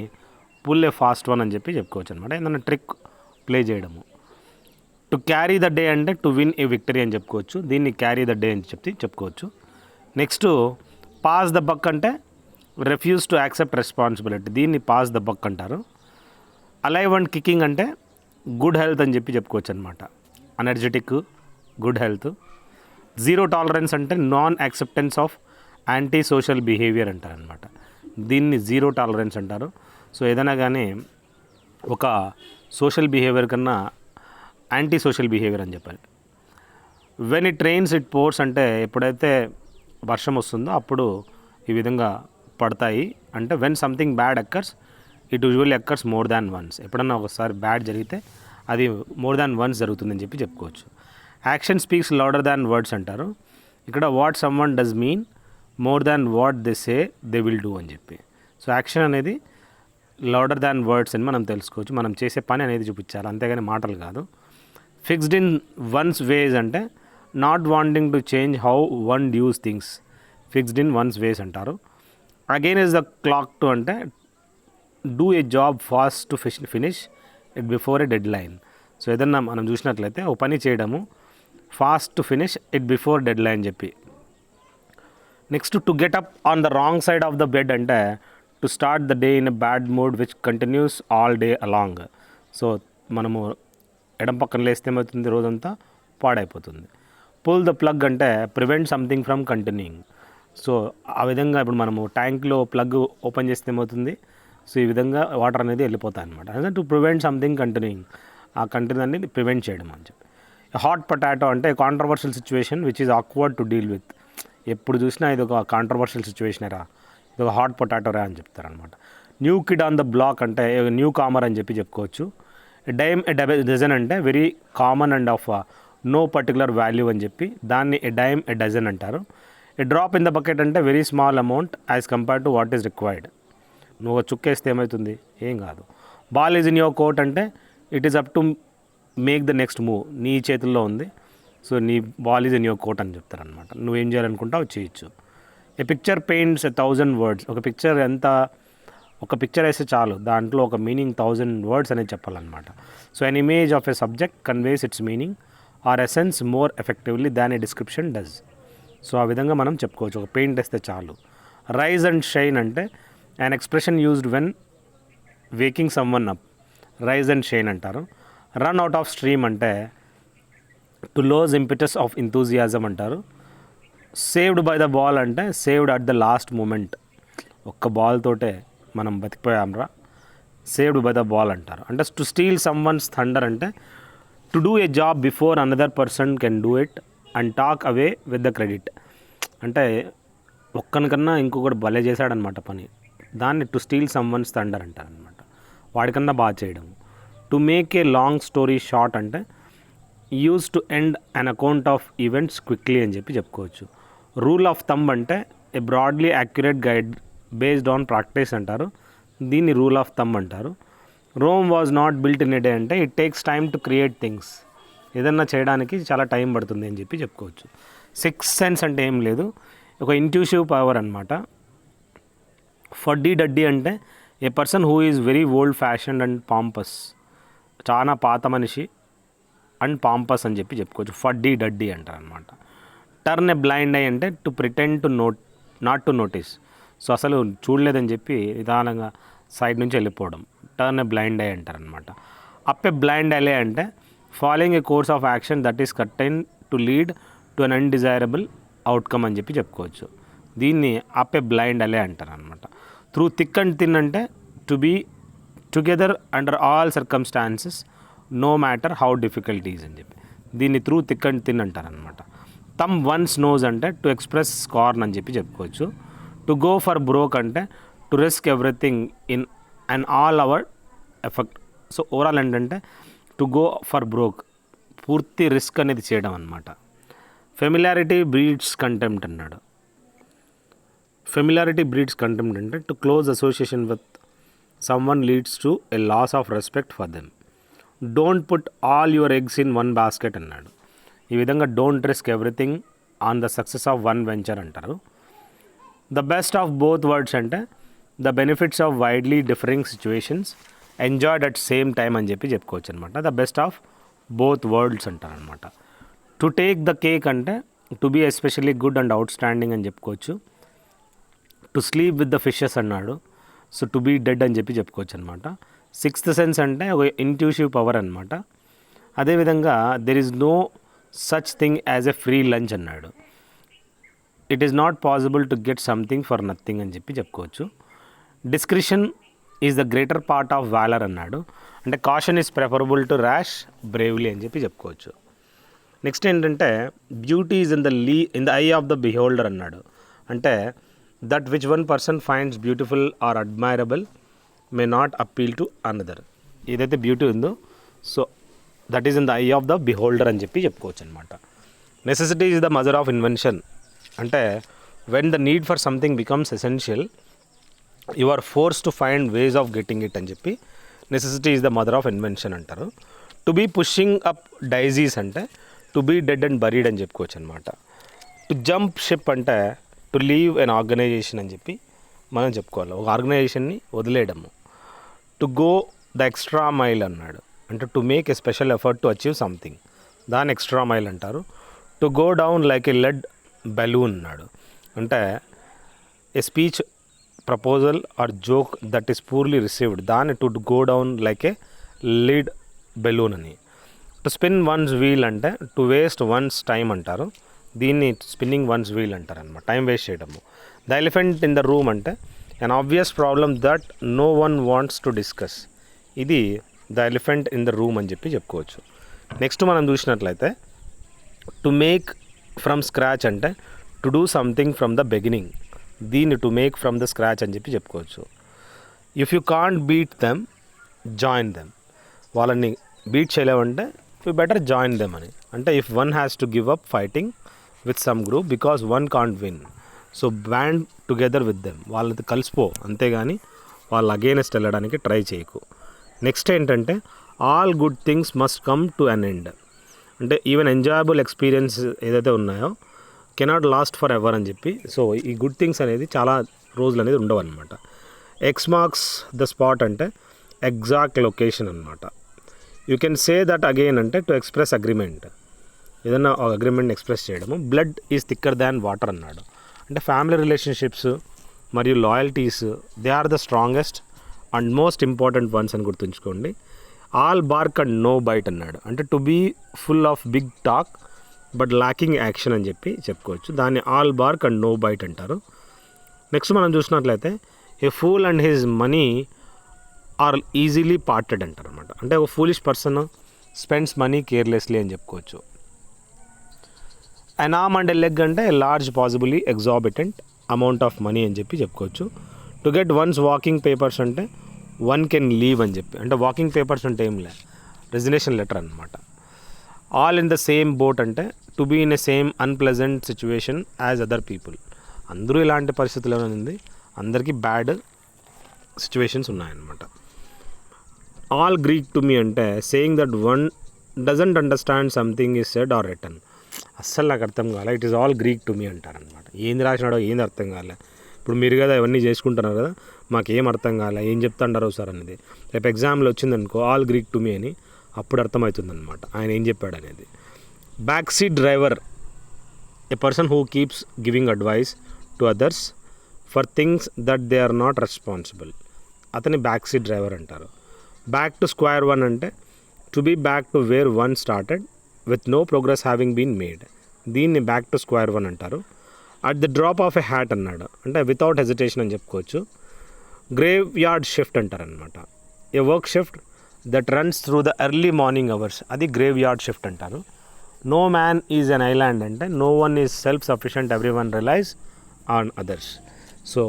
పుల్ ఏ ఫాస్ట్ వన్ అని చెప్పి చెప్పుకోవచ్చు అనమాట, ఏదైనా ట్రిక్ ప్లే చేయడము. టు క్యారీ ద డే అంటే టు విన్ ఏ విక్టరీ అని చెప్పుకోవచ్చు. దీన్ని క్యారీ ద డే అని చెప్పుకోవచ్చు. నెక్స్ట్ పాస్ ద బక్ అంటే రిఫ్యూజ్ టు యాక్సెప్ట్ రెస్పాన్సిబిలిటీ, దీన్ని పాస్ ద బక్ అంటారు. అలైవ్ అండ్ కికింగ్ అంటే గుడ్ హెల్త్ అని చెప్పి చెప్పుకోవచ్చు అనమాట, energetic, good health. Zero tolerance అంటే non acceptance of anti social behaviour అంటారు అనమాట, దీన్ని జీరో టాలరెన్స్ అంటారు. సో ఏదైనా కానీ ఒక సోషల్ బిహేవియర్ కన్నా యాంటీ సోషల్ బిహేవియర్ అని చెప్పాలి. When it rains it pores అంటే ఎప్పుడైతే వర్షం వస్తుందో అప్పుడు ఈ విధంగా పడతాయి. అంటే when something bad occurs it usually occurs more than once, ఎప్పుడన్నా ఒకసారి బ్యాడ్ జరిగితే అది మోర్ దాన్ వన్స్ జరుగుతుందని చెప్పి చెప్పుకోవచ్చు. యాక్షన్ స్పీక్స్ లౌడర్ దాన్ వర్డ్స్ అంటారు. ఇక్కడ what some one does mean more than what they say they will do అని చెప్పి. సో యాక్షన్ అనేది లౌడర్ దాన్ వర్డ్స్ అని మనం తెలుసుకోవచ్చు, మనం చేసే పని అనేది చూపించాలి, అంతేగాని మాటలు కాదు. ఫిక్స్డ్ ఇన్ వన్స్ వేస్ అంటే not wanting to change how one does things, fixed in one's ways అంటారు. అగైన్ ఇస్ ద క్లాక్ టు అంటే do a job fast to finish it before a deadline. So ఏదన్నా మనం చూసినట్లయితే ఓ పని చేయడము fast to finish it before deadline చెప్పి. Next to get up on the wrong side of the bed అంటే to start the day in a bad mood which continues all day along. So మనము ఎడం పక్కన లేస్తే ఏమవుతుంది, రోజంతా పాడైపోతుంది. Pull the plug అంటే prevent something from continuing. So ఆ విధంగా ఇప్పుడు మనము ట్యాంక్లో ప్లగ్ ఓపెన్ చేస్తే ఏమవుతుంది, సో ఈ విధంగా వాటర్ అనేది వెళ్ళిపోతాయి అనమాట. అంటే టు ప్రివెంట్ సంథింగ్ కంటిన్యూయింగ్, ఆ కంటిన్యూ అనేది ప్రివెంట్ చేయడం అని చెప్పి. హాట్ పొటాటో అంటే controversial situation which is awkward to deal with. ఎప్పుడు చూసినా ఇది ఒక కాంట్రవర్షియల్ సిచ్యువేషనే రా, ఇది ఒక హాట్ పొటాటో రా అని చెప్తారనమాట. New kid on the block అంటే న్యూ కామర్ అని చెప్పి చెప్పుకోవచ్చు. డైమ్ ఎ డజన్ అంటే very common and of no particular value అని చెప్పి, దాన్ని ఎ డైమ్ ఎ డజన్ అంటారు. A drop in the bucket అంటే very small amount as compared to what is required. నువ్వు ఒక చుక్కేస్తే ఏమవుతుంది, ఏం కాదు. Ball is in your court అంటే it is up to make the next move, నీ చేతుల్లో ఉంది, సో నీ ball is in your court అని చెప్తారనమాట. నువ్వేం చేయాలనుకుంటావు చేయొచ్చు. ఏ పిక్చర్ పెయింట్స్ 1000 వర్డ్స్, ఒక పిక్చర్ వేస్తే చాలు, దాంట్లో ఒక మీనింగ్ 1000 వర్డ్స్ అనేది చెప్పాలన్నమాట. So an image of a subject conveys its meaning or essence more effectively than a description does. So ఆ విధంగా మనం చెప్పుకోవచ్చు, ఒక పెయింట్ వేస్తే చాలు. రైజ్ అండ్ షైన్ అంటే an expression used when waking someone up, rise and shine అంటారు. Run out of stream అంటే to lose impetus of enthusiasm అంటారు. సేవ్డ్ బై ద బాల్ అంటే saved at the last moment, ఒక్క ball తోటే మనం బతికిపోయాంరా, saved by the ball అంటారు. అంటే to steal someone's thunder అంటే to do a job before another person can do it and take away with the credit. అంటే ఒక్కనికన్నా ఇంకొకటి భలే చేశాడనమాట పని, దాన్ని to steal someone's thunder అంటారనమాట, వాడికన్నా బాగా చేయడం. To make a long story short అంటే use to end an account of events quickly అని చెప్పి చెప్పుకోవచ్చు. రూల్ ఆఫ్ థంబ్ అంటే a broadly accurate guide based on practice అంటారు, దీన్ని రూల్ ఆఫ్ థంబ్ అంటారు. Rome was not built in a day అంటే it takes time to create things, ఏదన్నా చేయడానికి చాలా టైం పడుతుంది అని చెప్పి చెప్పుకోవచ్చు. సిక్స్ సెన్స్ అంటే ఏం లేదు, ఒక ఇంట్యూటివ్ పవర్ అనమాట. ఫడ్డీ డడ్డీ అంటే a person who is very old fashioned and pompous, చాలా పాత మనిషి అండ్ పాంపస్ అని చెప్పి చెప్పుకోవచ్చు. ఫడ్డీ డడ్డీ అంటారు అనమాట. టర్న్ ఎ బ్లైండ్ ఐ అంటే to pretend to not to notice. So అసలు చూడలేదని చెప్పి నిదానంగా సైడ్ నుంచి వెళ్ళిపోవడం. టర్న్ ఎ బ్లైండ్ ఐ అంటారనమాట. అప్ ఎ బ్లైండ్ ఐ అంటే following a course of action that is certain to lead to an undesirable outcome అని చెప్పి చెప్పుకోవచ్చు. దీన్ని అప్ ఏ బ్లైండ్ ఐ అంటారనమాట. త్రూ థిక్ అండ్ థిన్ అంటే to be together under all circumstances no matter how difficulties అని చెప్పి దీన్ని through thick and thin అంటారనమాట. థమ్ వన్స్ నోస్ అంటే టు ఎక్స్ప్రెస్ స్కార్న్ అని చెప్పి చెప్పుకోవచ్చు. టు గో ఫర్ బ్రోక్ అంటే to risk everything in and all our effect. So overall ఏంటంటే టు గో ఫర్ బ్రోక్, పూర్తి రిస్క్ అనేది చేయడం అనమాట. ఫెమిలారిటీ బ్రీడ్స్ కంటెంప్ట్ అన్నాడు. ఫెమిలారిటీ బ్రీడ్స్ కంటెంప్ట్ అంటే to close association with someone leads to a loss of respect for them. Don't put all your eggs in one basket అన్నాడు. ఈ విధంగా don't risk everything on the success of one venture అంటారు. The best of both words అంటే the benefits of widely differing situations enjoyed at same time అని చెప్పి చెప్పుకోవచ్చు అనమాట. The best of both worlds అంటారనమాట. టు టేక్ ద కేక్ అంటే to be especially good and outstanding అని చెప్పుకోవచ్చు. To sleep with the fishes అన్నాడు. So to be dead అని చెప్పి చెప్పుకోవచ్చు అనమాట. సిక్స్త్ సెన్స్ అంటే ఒక ఇంట్యూటివ్ పవర్ అనమాట. అదేవిధంగా there is no such thing as a free lunch అన్నాడు. It is not possible to get something for nothing అని చెప్పి చెప్పుకోవచ్చు. Discretion is the greater part of valour అన్నాడు. అంటే caution is preferable to rash bravely అని చెప్పి చెప్పుకోవచ్చు. Next ఏంటంటే beauty is in the eye of the beholder అన్నాడు. అంటే that which one person finds beautiful or admirable may not appeal to another. ఏదైతే beauty ఉందో so that is in the eye of the beholder అని చెప్పి చెప్పుకోవచ్చు అనమాట. Necessity is the mother of invention. అంటే when the need for something becomes essential you are force to find ways of getting it అని చెప్పి necessity is the mother of invention అంటారు. To be pushing up daisies అంటే to be dead and buried అని చెప్పుకోవచ్చు అనమాట. To jump ship అంటే to leave an organization అని చెప్పి మనం చెప్పుకోవాలి. ఒక ఆర్గనైజేషన్ని వదిలేయడము. To go the extra mile అన్నాడు. అంటే to make a special effort to achieve something, దాన్ని ఎక్స్ట్రా మైల్ అంటారు. To go down like a lead balloon అన్నాడు. అంటే a speech proposal or joke that is poorly received, దాన్ని to go down like a lead balloon అని. To spin one's wheel అంటే to waste one's time అంటారు. దీన్ని spinning one's wheel అంటారు అనమాట, time waste చేయడము. The elephant in the room అంటే an obvious problem that no one wants to discuss. ఇది the elephant in the room అని చెప్పి చెప్పుకోవచ్చు. నెక్స్ట్ మనం చూసినట్లయితే టు మేక్ ఫ్రమ్ స్క్రాచ్ అంటే to do something from the beginning, దీన్ని to make from the scratch అని చెప్పి చెప్పుకోవచ్చు. If you can't beat them join them, వాళ్ళని బీట్ చేయలేమంటే యూ బెటర్ జాయిన్ దెమ్ అని. అంటే if one has to give up fighting with some group because one can't win, so band together with them, వాళ్ళతో కలిసిపో, అంతేగాని వాళ్ళ against వెళ్ళడానికి try చేయకు. Next ఏంటంటే all good things must come to an end. అంటే even enjoyable experience ఏదైతే ఉన్నాయో cannot last for ever అని చెప్పి. సో ఈ గుడ్ థింగ్స్ అనేది చాలా రోజులు అనేది ఉండవు అనమాట. ఎక్స్ మార్క్స్ ద స్పాట్ అంటే ఎగ్జాక్ట్ లొకేషన్ అనమాట. You can say that again అంటే టు ఎక్స్ప్రెస్ అగ్రిమెంట్, ఏదైనా అగ్రిమెంట్ని ఎక్స్ప్రెస్ చేయడము. Blood is thicker than water అన్నాడు. అంటే ఫ్యామిలీ రిలేషన్షిప్స్ మరియు loyalties they are the strongest and most important ones అని గుర్తుంచుకోండి. All bark and no bite అన్నాడు. అంటే to be full of big talk but lacking action అని చెప్పి చెప్పుకోవచ్చు. దాన్ని all bark and no byte అంటారు. నెక్స్ట్ మనం చూసినట్లయితే a fool and his money are easily parted అంటారు అనమాట. అంటే ఒక foolish person spends money carelessly అని చెప్పుకోవచ్చు. An arm and a leg అంటే large possibly exorbitant amount of money అని చెప్పి చెప్పుకోవచ్చు. To get one's walking papers అంటే వన్ కెన్ లీవ్ అని చెప్పి. అంటే వాకింగ్ పేపర్స్ అంటే ఏం లే, రెజిగ్నేషన్ లెటర్ అనమాట. All in the same boat అంటే to be in a same unpleasant situation as other people. అందరూ ఇలాంటి పరిస్థితుల్లో ఉంది, అందరికీ బ్యాడ్ సిచ్యువేషన్స్ ఉన్నాయన్నమాట. ఆల్ గ్రీక్ టు మీ అంటే saying that one doesn't understand something is said or written. అస్సలు నాకు అర్థం కాలే, it is all Greek to me అంటారనమాట. ఏంది రాసినాడో ఏంది అర్థం కాలే. ఇప్పుడు మీరు కదా ఇవన్నీ చేసుకుంటున్నారు కదా, మాకేం అర్థం కాలే, ఏం చెప్తుంటారో సార్ అనేది. రేపు ఎగ్జామ్లో వచ్చిందనుకో ఆల్ గ్రీక్ టు మీ అని, అప్పుడు అర్థమవుతుందన్నమాట ఆయన ఏం చెప్పాడు అనేది. Back seat driver, a person who keeps giving advice to others for things that they are not responsible, అతని బ్యాక్ సీట్ డ్రైవర్ అంటారు. బ్యాక్ టు స్క్వేర్ వన్ అంటే to be back to where one started with no progress having been made, దీన్ని back to square one అంటారు. At the drop of a hat అన్నాడు, అంటే without hesitation అని చెప్పుకోవచ్చు. Grave yard shift అంటారనమాట. A work shift that runs through the early morning hours, అది graveyard shift అంటారు. No man is an island అంటే no one is self sufficient, everyone relies on others. So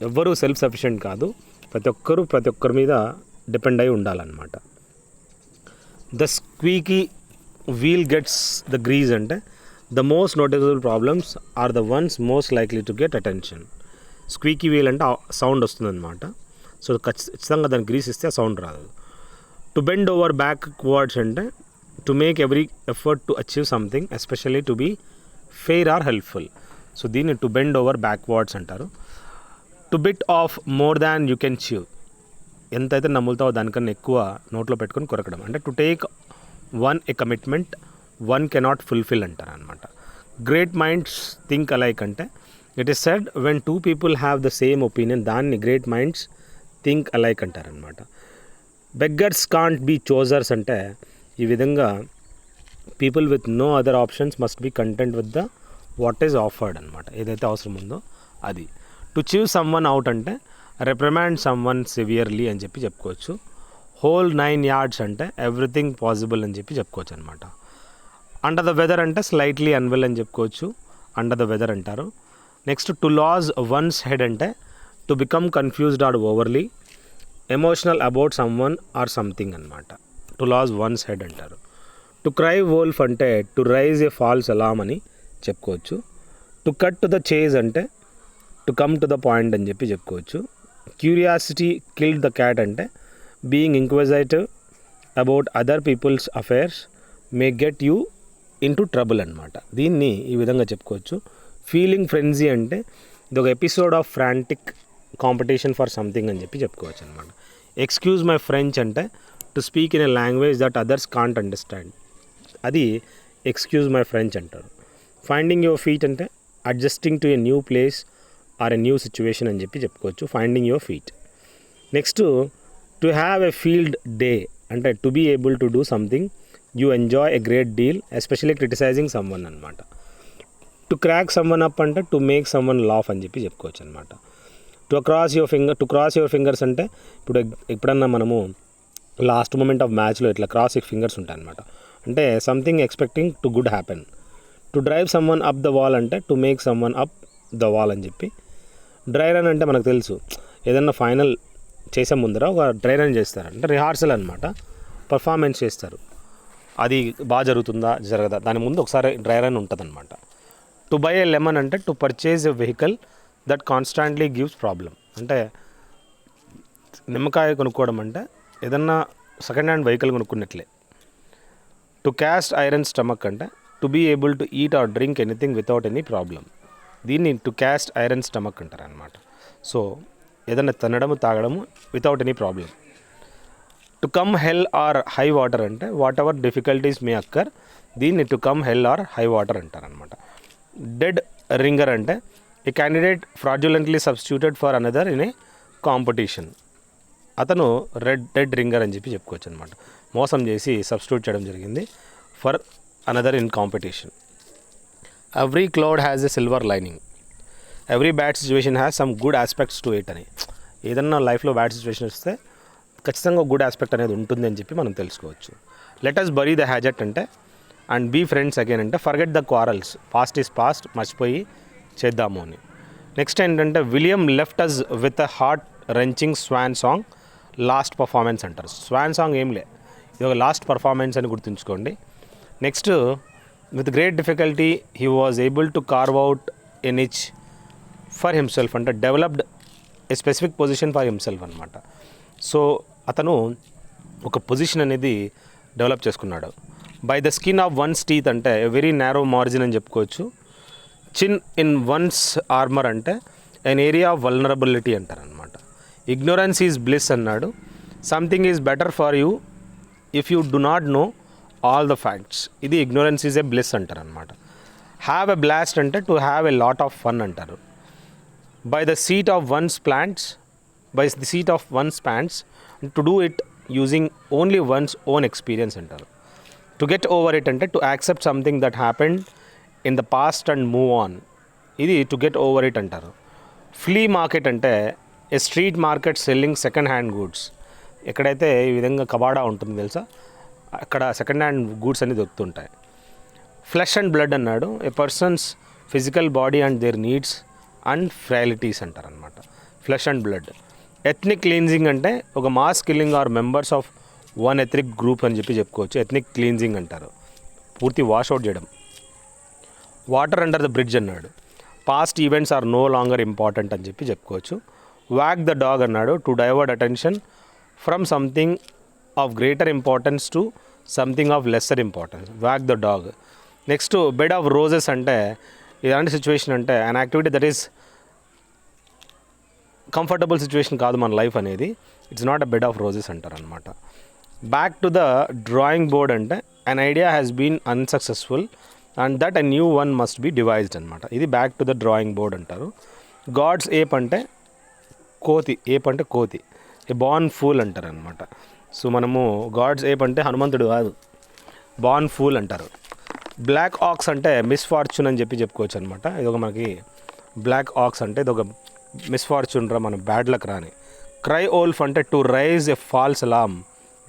ఎవ్వరూ self sufficient కాదు, ప్రతి ఒక్కరి మీద depend అయి ఉండాలన్నమాట. The squeaky wheel gets the grease అంటే the most noticeable problems are the ones most likely to get attention. Squeaky wheel అంటే sound వస్తుందన్నమాట. సో ఖచ్చితంగా దాన్ని గ్రీస్ ఇస్తే ఆ సౌండ్ రాదు. టు బెండ్ ఓవర్ బ్యాక్వర్డ్స్ అంటే to make every effort to achieve something especially to be fair or helpful. So దీన్ని to bend over backwards అంటారు. To bit off more than you can chew, ఎంతైతే నమ్ములుతావో దానికన్నా ఎక్కువ నోట్లో పెట్టుకొని కొరకడం అంటే to take on a commitment one cannot fulfil అంటారు అనమాట. గ్రేట్ మైండ్స్ థింక్ అలైక్ అంటే it is said when two people have the same opinion, దాన్ని గ్రేట్ మైండ్స్ థింక్ అలైక్ అంటారనమాట. బెగ్గర్స్ కాంట్ బీ చోజర్స్ అంటే ఈ విధంగా people with no other options must be content with the what is offered అనమాట, ఏదైతే అవసరం ఉందో అది. To chew someone out అంటే రిప్రమాండ్ సమ్ వన్ సివియర్లీ అని చెప్పి చెప్పుకోవచ్చు. హోల్ 9 yards అంటే ఎవ్రీథింగ్ పాసిబుల్ అని చెప్పి చెప్పుకోవచ్చు అనమాట. అండర్ ద వెదర్ అంటే స్లైట్లీ అన్వెల్ అని చెప్పుకోవచ్చు, అండర్ ద వెదర్ అంటారు. Next to lose one's head అంటే to become confused or overly emotional about someone or something అనమాట. టు లాజ్ వన్స్ హెడ్ అంటారు. టు క్రై వోల్ఫ్ అంటే to raise a false alarm అని చెప్పుకోవచ్చు. To cut to the chase అంటే to come to the point అని చెప్పి చెప్పుకోవచ్చు. Curiosity killed the cat అంటే being inquisitive about other people's affairs may get you into trouble అనమాట. దీన్ని ఈ విధంగా చెప్పుకోవచ్చు. ఫీలింగ్ ఫ్రెంజీ అంటే ఇది ఒక episode of frantic competition for something అని చెప్పి చెప్పుకోవచ్చు అనమాట. ఎక్స్క్యూజ్ మై ఫ్రెంచ్ అంటే to speak in a language that others can't understand, అది ఎక్స్క్యూజ్ మై ఫ్రెంచ్ అంటారు. ఫైండింగ్ యువర్ ఫీట్ అంటే adjusting to a new place or a new situation అని చెప్పి చెప్పుకోవచ్చు. Finding your feet. Next to have a field day అంటే to be able to do something you enjoy a great deal especially criticising someone అనమాట. To crack someone up అంటే to make someone laugh అని చెప్పి చెప్పుకోవచ్చు అనమాట. To cross your fingers అంటే ఇప్పుడు ఎప్పుడన్నా మనము లాస్ట్ మూమెంట్ ఆఫ్ మ్యాచ్లో ఇట్లా క్రాస్ ఫింగర్స్ ఉంటాయి అనమాట, అంటే something expecting to good happen. To drive someone up the wall అంటే to make someone up the wall అని చెప్పి. డ్రై రన్ అంటే మనకు తెలుసు, ఏదన్నా ఫైనల్ చేసే ముందర ఒక డ్రై రన్ చేస్తారు, అంటే రిహార్సల్ అనమాట, పర్ఫార్మెన్స్ చేస్తారు. అది బాగా జరగదా దాని ముందు ఒకసారి డ్రై రన్ ఉంటుంది అనమాట. టు బై ఏ లెమన్ అంటే to purchase a vehicle that constantly gives problem, అంటే నిమ్మకాయ కొనుక్కోవడం అంటే ఏదన్నా సెకండ్ హ్యాండ్ వెహికల్ కొనుక్కున్నట్లే. టు క్యాస్ట్ ఐరన్ స్టమక్ అంటే to be able to eat or drink anything without any problem, దీన్ని టు క్యాస్ట్ ఐరన్ స్టమక్ అంటారు అనమాట. సో ఏదైనా తినడము తాగడము without any problem. To come hell or high water అంటే whatever difficulties may occur, దీన్ని to come hell or high water అంటారు అనమాట. డెడ్ రింగర్ అంటే a candidate fraudulently substituted for another in a competition, అతను dead ringer అని చెప్పి చెప్పుకోవచ్చు అనమాట. మోసం చేసి సబ్స్టిట్యూట్ చేయడం జరిగింది for another in competition. Every cloud has a silver lining, every bad situation has some good aspects to it అని. ఏదన్నా లైఫ్లో బ్యాడ్ సిచ్యువేషన్ వస్తే ఖచ్చితంగా గుడ్ ఆస్పెక్ట్ అనేది ఉంటుంది అని చెప్పి మనం తెలుసుకోవచ్చు. Let us bury the hatchet అంటే అండ్ బీ ఫ్రెండ్స్ అగైన్ అంటే forget the quarrels, past is past, మర్చిపోయి చేద్దాము అని. నెక్స్ట్ ఏంటంటే William left us with a heart wrenching swan song last performance అంటారు. స్వాన్ సాంగ్ ఏం లే, ఇది ఒక లాస్ట్ పర్ఫార్మెన్స్ అని గుర్తుంచుకోండి. Next with great difficulty he was able to carve out a niche for himself అంటే developed a specific position for himself అనమాట. So అతను ఒక పొజిషన్ అనేది డెవలప్ చేసుకున్నాడు. By the skin of once teeth అంటే very narrow margin అని చెప్పుకోవచ్చు. చిన్ ఇన్ వన్స్ ఆర్మర్ అంటే ఎన్ ఏరియా ఆఫ్ వల్నరబిలిటీ అంటారు అనమాట. ఇగ్నోరెన్స్ ఈజ్ బ్లిస్ అన్నాడు. Something is better for you if you do not know all the facts. ఇది ignorance is a bless అంటారు అనమాట. హ్యావ్ ఎ బ్లాస్ట్ అంటే to have a lot of fun అంటారు. By the seat of one's pants to do it using only one's own experience అంటారు. To get over it అంటే to accept something that happened in the past and move on. ఇది to get over it అంటారు. Flea market అంటే a street market selling second hand goods. ఎక్కడైతే ఈ విధంగా కబాడా ఉంటుంది తెలుసా, అక్కడ సెకండ్ హ్యాండ్ గూడ్స్ అన్ని దొరుకుతుంటాయి. ఫ్లెష్ అండ్ బ్లడ్ అన్నాడు, a person's physical body and their needs and frailties అంటారనమాట. Flesh and blood. Ethnic cleansing అంటే ఒక mass killing or members of one ethnic group అని చెప్పుకోవచ్చు. ఎథ్నిక్ క్లీన్జింగ్ అంటారు, పూర్తి వాష్అవుట్ చేయడం. వాటర్ అండర్ ద బ్రిడ్జ్ అన్నాడు, past events are no longer important అని చెప్పుకోవచ్చు. వాక్ ద డాగ్ అన్నాడు, to divert attention from something of greater importance to something of lesser importance. Walk the dog. Next bed of roses అంటే ఇలాంటి situation అంటే an activity that is comfortable situation కాదు మన life అనేది. It's not a bed of roses అంటారు అనమాట. Back to the drawing board అంటే an idea has been unsuccessful and that a new one must be devised అనమాట. ఇది back to the drawing board అంటారు. God's ape అంటే కోతి. ఏప్ అంటే కోతి. ఏ బార్న్ ఫూల్ అంటారు అనమాట. సో మనము గాడ్స్ ఏప్ అంటే హనుమంతుడు కాదు, బార్న్ ఫూల్ అంటారు. బ్లాక్ ఆక్స్ అంటే మిస్ఫార్చ్యూన్ అని చెప్పుకోవచ్చు అనమాట. ఇదొక మనకి బ్లాక్ ఆక్స్ అంటే ఇదొక మిస్ఫార్చ్యూన్ రా, మన బ్యాడ్ లక్ రాని. క్రై ఓల్ఫ్ అంటే to rise a false Alam,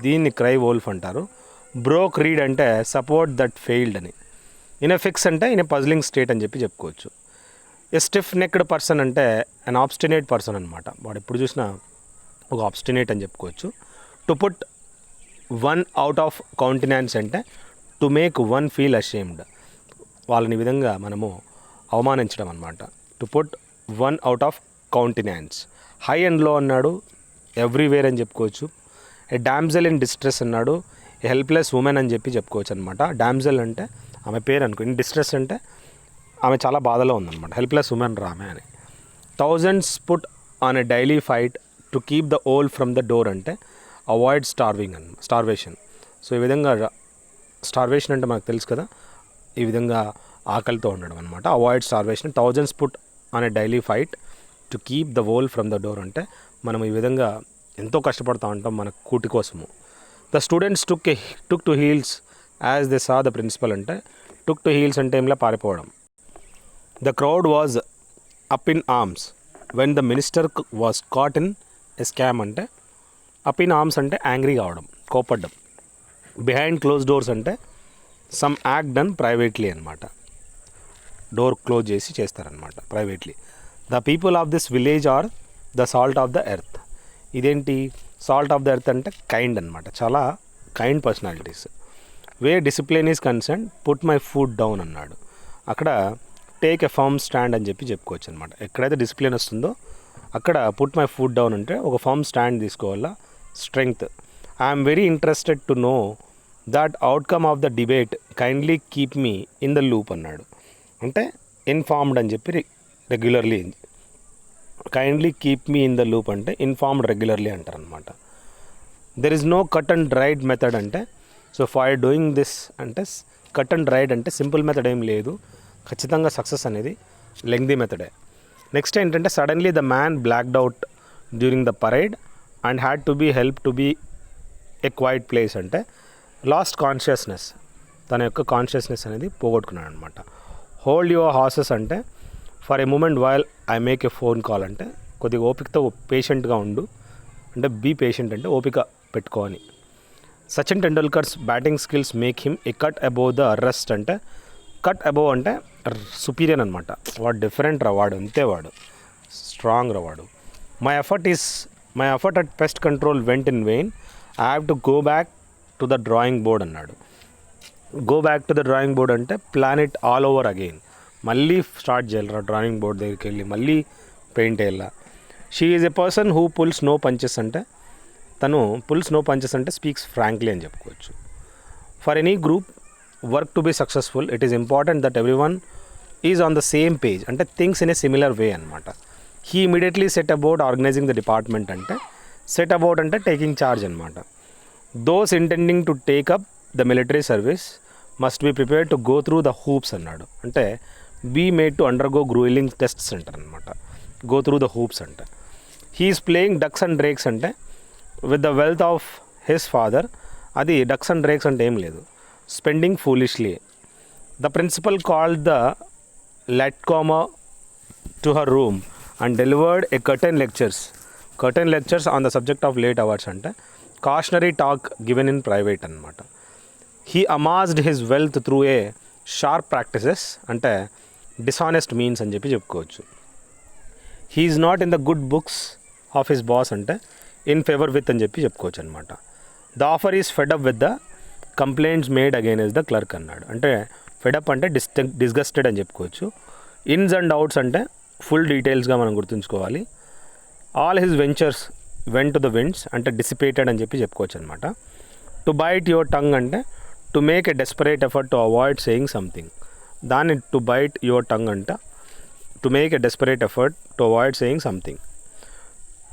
దీన్ని క్రై ఓల్ఫ్ అంటారు. బ్రోక్ రీడ్ అంటే సపోర్ట్ దట్ ఫెయిల్డ్ అని. ఇన్ ఎ ఫిక్స్ అంటే ఇన్ ఎ పజ్లింగ్ స్టేట్ అని చెప్పుకోవచ్చు. ఏ స్టిఫ్ నెక్డ్ పర్సన్ అంటే అన్ ఆబ్స్టినేట్ పర్సన్ అనమాట. వాడు ఎప్పుడు చూసినా ఒక ఆబ్స్టినేట్ అని చెప్పుకోవచ్చు. To put one out of countenance అంటే to make one feel ashamed, వాళ్ళని ఈ విధంగా మనము అవమానించడం అనమాట. To put one out of countenance. High and low అన్నాడు, ఎవ్రీవేర్ అని చెప్పుకోవచ్చు. ఏ డామ్జెల్ ఇన్ డిస్ట్రెస్ అన్నాడు, ఏ హెల్ప్లెస్ ఉమెన్ అని చెప్పుకోవచ్చు అనమాట. డామ్జెల్ అంటే ఆమె పేరు అనుకో, ఇన్ డిస్ట్రెస్ అంటే ఆమె చాలా బాధలో ఉందన్నమాట. హెల్ప్లెస్ ఉమెన్ రామే అని. Thousands put on a daily fight to keep the wolf from the door అంటే అవాయిడ్ స్టార్వేషన్. సో ఈ విధంగా స్టార్వేషన్ అంటే మనకు తెలుసు కదా, ఈ విధంగా ఆకలితో ఉండడం అనమాట. Avoid starvation. Thousands put on a daily fight to keep the wolf from the door అంటే మనం ఈ విధంగా ఎంతో కష్టపడతా ఉంటాం మన కూటి కోసము. The students took to heels as they saw the principal అంటే టుక్ టు హీల్స్ అంటే ఏంలా పారిపోవడం. The crowd was up in arms when the minister was caught in a scam అంటే అప్ ఇన్ ఆర్మ్స్ అంటే యాంగ్రీ కావడం, కోపడ్డం. Behind close doors అంటే some act done privately అనమాట. డోర్ క్లోజ్ చేస్తారనమాట privately. The people of this village are the salt of the earth. ఇదేంటి salt of the earth అంటే kind అనమాట, చాలా kind personalities. Way discipline is concern put my food down అన్నాడు. అక్కడ take a firm stand అని చెప్పుకోవచ్చు అనమాట. ఎక్కడైతే డిసిప్లిన్ వస్తుందో అక్కడ పుట్ మై ఫుడ్ డౌన్ అంటే ఒక ఫర్మ్ స్టాండ్ తీసుకోవాలా. Strength. I'm very interested to know that outcome of the debate kindly keep me in the loop అన్నాడు. అంటే ఇన్ఫార్మ్డ్ అని regularly. Kindly keep me in the loop అంటే informed regularly అంటారనమాట. There is no cut and dried method అంటే so for doing this అంటే cut and dried అంటే simple method ఏం లేదు, ఖచ్చితంగా సక్సెస్ అనేది లెంగ్దీ మెథడే. నెక్స్ట్ ఏంటంటే suddenly the man blocked out during the parade and had to be help to be a quiet place అంటే లాస్ట్ కాన్షియస్నెస్, తన యొక్క కాన్షియస్నెస్ అనేది పోగొట్టుకున్నాడు అనమాట. హోల్డ్ యువర్ హార్సెస్ అంటే for a moment while I make a phone call అంటే కొద్దిగా ఓపికతో పేషెంట్గా ఉండు అంటే బీ పేషెంట్ అంటే ఓపిక పెట్టుకో అని. Sachin Tendulkars batting skills make him a cut above the rest అంటే కట్ అబోవ్ అంటే సుపీరియర్ అనమాట. వాడు డిఫరెంట్ రా, వాడు అంతే, వాడు స్ట్రాంగ్ రా వాడు. My effort at pest control went in vain, I have to go back to the drawing board అన్నాడు. Go back to the drawing board అంటే plan it all over again, మళ్ళీ స్టార్ట్ చేయాలరా డ్రాయింగ్ బోర్డ్ దగ్గరికి వెళ్ళి మళ్ళీ paint వేయాల. She is a person who pulls no punches అంటే తను పుల్స్ నో పంచెస్ అంటే స్పీక్స్ ఫ్రాంక్లీ అని చెప్పుకోవచ్చు. For any group work to be successful it is important that everyone is on the same page అంటే things in a similar way అనమాట. He immediately set about organising the department అంటే set about అంటే taking charge అనమాట. Those intending to take up the military service must be prepare to go through the hoops అన్నాడు. అంటే be made to undergo gruelling tests అంటారు అనమాట. Go through the hoops అంటే he is playing ducks and drakes అంటే with the wealth of his father. అది ducks and drakes అంటే ఏం లేదు, spending foolishly. The principal called the latecomer to her room and delivered a curtain lectures on the subject of late hours అంటే cautionary talk given in private అనమాట. He amassed his wealth through a sharp practices అంటే dishonest means అని చెప్పి చెప్పుకోవచ్చు. He is not in the good books of his boss అంటే in favour with అని చెప్పి చెప్పుకోవచ్చు అనమాట. The offer is fed up with the complaints made against the clerk అన్నాడు. అంటే ఫెడప్ అంటే డిస్గస్టెడ్ అని చెప్పుకోవచ్చు. ఇన్స్ అండ్ అవుట్స్ అంటే ఫుల్ డీటెయిల్స్గా మనం గుర్తుంచుకోవాలి. All his ventures went to the winds అంటే డిసిపేటెడ్ అని చెప్పి చెప్పుకోవచ్చు అనమాట. టు బైట్ యువర్ టంగ్ అంటే to make a desperate effort to avoid saying something. దాన్ని టు బైట్ యువర్ టంగ్ అంట to make a desperate effort to avoid saying something.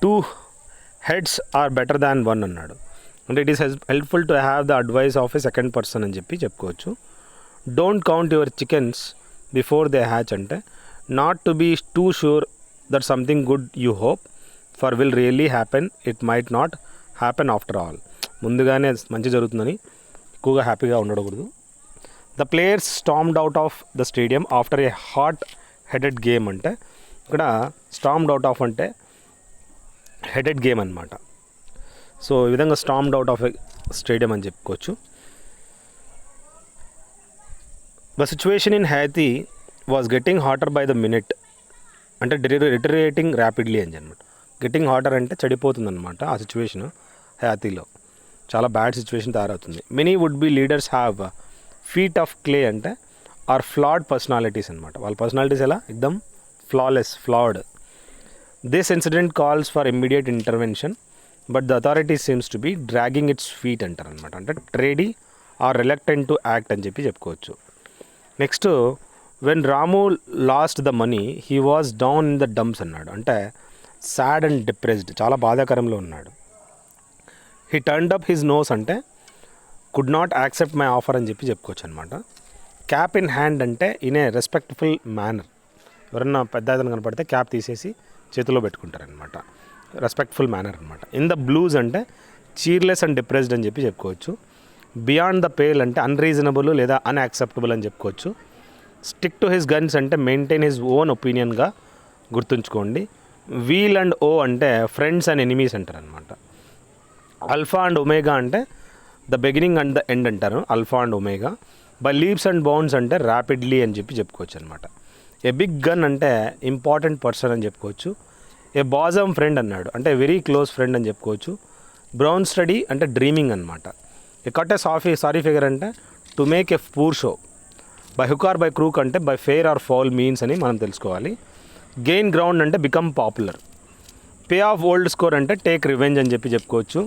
Two heads are better than one అన్నాడు. అంటే it is helpful to have the advice of a second person అని చెప్పి చెప్పుకోవచ్చు. Don't count your chickens before they hatch అంటే not to be too sure that something good you hope for will really happen, it might not happen after all. ముందుగానే మంచి జరుగుతుందని ఎక్కువగా హ్యాపీగా ఉండకూడదు. The players stormed out of the stadium after a hot headed game అంటే ఇక్కడ స్టామ్డ్ out of అంటే headed game అనమాట. సో ఈ విధంగా స్టామ్డ్ అవుట్ ఆఫ్ స్టేడియం అని చెప్పుకోవచ్చు. The situation in Haiti was getting hotter by the minute అంటే డిటరేటింగ్ ర్యాపిడ్లీ అని అనమాట. గెట్టింగ్ హాటర్ అంటే చెడిపోతుంది అనమాట ఆ సిచ్యువేషన్. హ్యాతీలో చాలా బ్యాడ్ సిచ్యువేషన్ తయారవుతుంది. Many would be leaders have feet of clay అంటే ఆర్ ఫ్లాడ్ పర్సనాలిటీస్ అనమాట. వాళ్ళ పర్సనాలిటీస్ ఎలా ఎక్దమ్ flawed. This incident calls for immediate intervention but the authority seems to be dragging its feet అంటారు అనమాట. అంటే tardy or reluctant to act అని చెప్పి చెప్పుకోవచ్చు. Next when Ramu lost the money he was down in the dumps అన్నాడు. అంటే sad and depressed, చాలా బాధాకరంలో ఉన్నాడు. He turned up his nose అంటే could not accept my offer అని చెప్పి చెప్పుకోవచ్చు అనమాట. క్యాప్ ఇన్ హ్యాండ్ అంటే ఇన్ ఏ రెస్పెక్ట్ఫుల్ మేనర్. ఎవరన్నా పెద్ద అతను కనపడితే క్యాప్ తీసేసి చేతిలో పెట్టుకుంటారనమాట. రెస్పెక్ట్ఫుల్ మేనర్ అనమాట. ఇన్ ద బ్లూస్ అంటే చీర్లెస్ అండ్ డిప్రెస్డ్ అని చెప్పి చెప్పుకోవచ్చు. బియాండ్ ద పేల్ అంటే అన్రీజనబుల్ లేదా అన్యాక్సెప్టబుల్ అని చెప్పుకోవచ్చు. స్టిక్ టు హిస్ గన్స్ అంటే మెయింటైన్ హిజ్ ఓన్ ఒపీనియన్గా గుర్తుంచుకోండి. వీల్ అండ్ ఓ అంటే ఫ్రెండ్స్ అండ్ ఎనిమీస్ అంటారు అనమాట. అల్ఫా అండ్ ఒమేగా అంటే the beginning and the end అంటారు. Alpha and omega. By leaps and bounds అంటే ర్యాపిడ్లీ అని చెప్పి చెప్పుకోవచ్చు అనమాట. ఏ బిగ్ గన్ అంటే ఇంపార్టెంట్ పర్సన్ అని చెప్పుకోవచ్చు. ఏ బాజమ్ ఫ్రెండ్ అన్నాడు అంటే వెరీ క్లోజ్ ఫ్రెండ్ అని చెప్పుకోవచ్చు. బ్రౌన్ స్టడీ అంటే డ్రీమింగ్ అనమాట. A cut a sorry figure అంటే to make a poor show. By hook or by crook అంటే by fair or foul means అని మనం తెలుసుకోవాలి. గెయిన్ గ్రౌండ్ అంటే become popular. Pay off old score అంటే take revenge అని చెప్పి చెప్పుకోవచ్చు.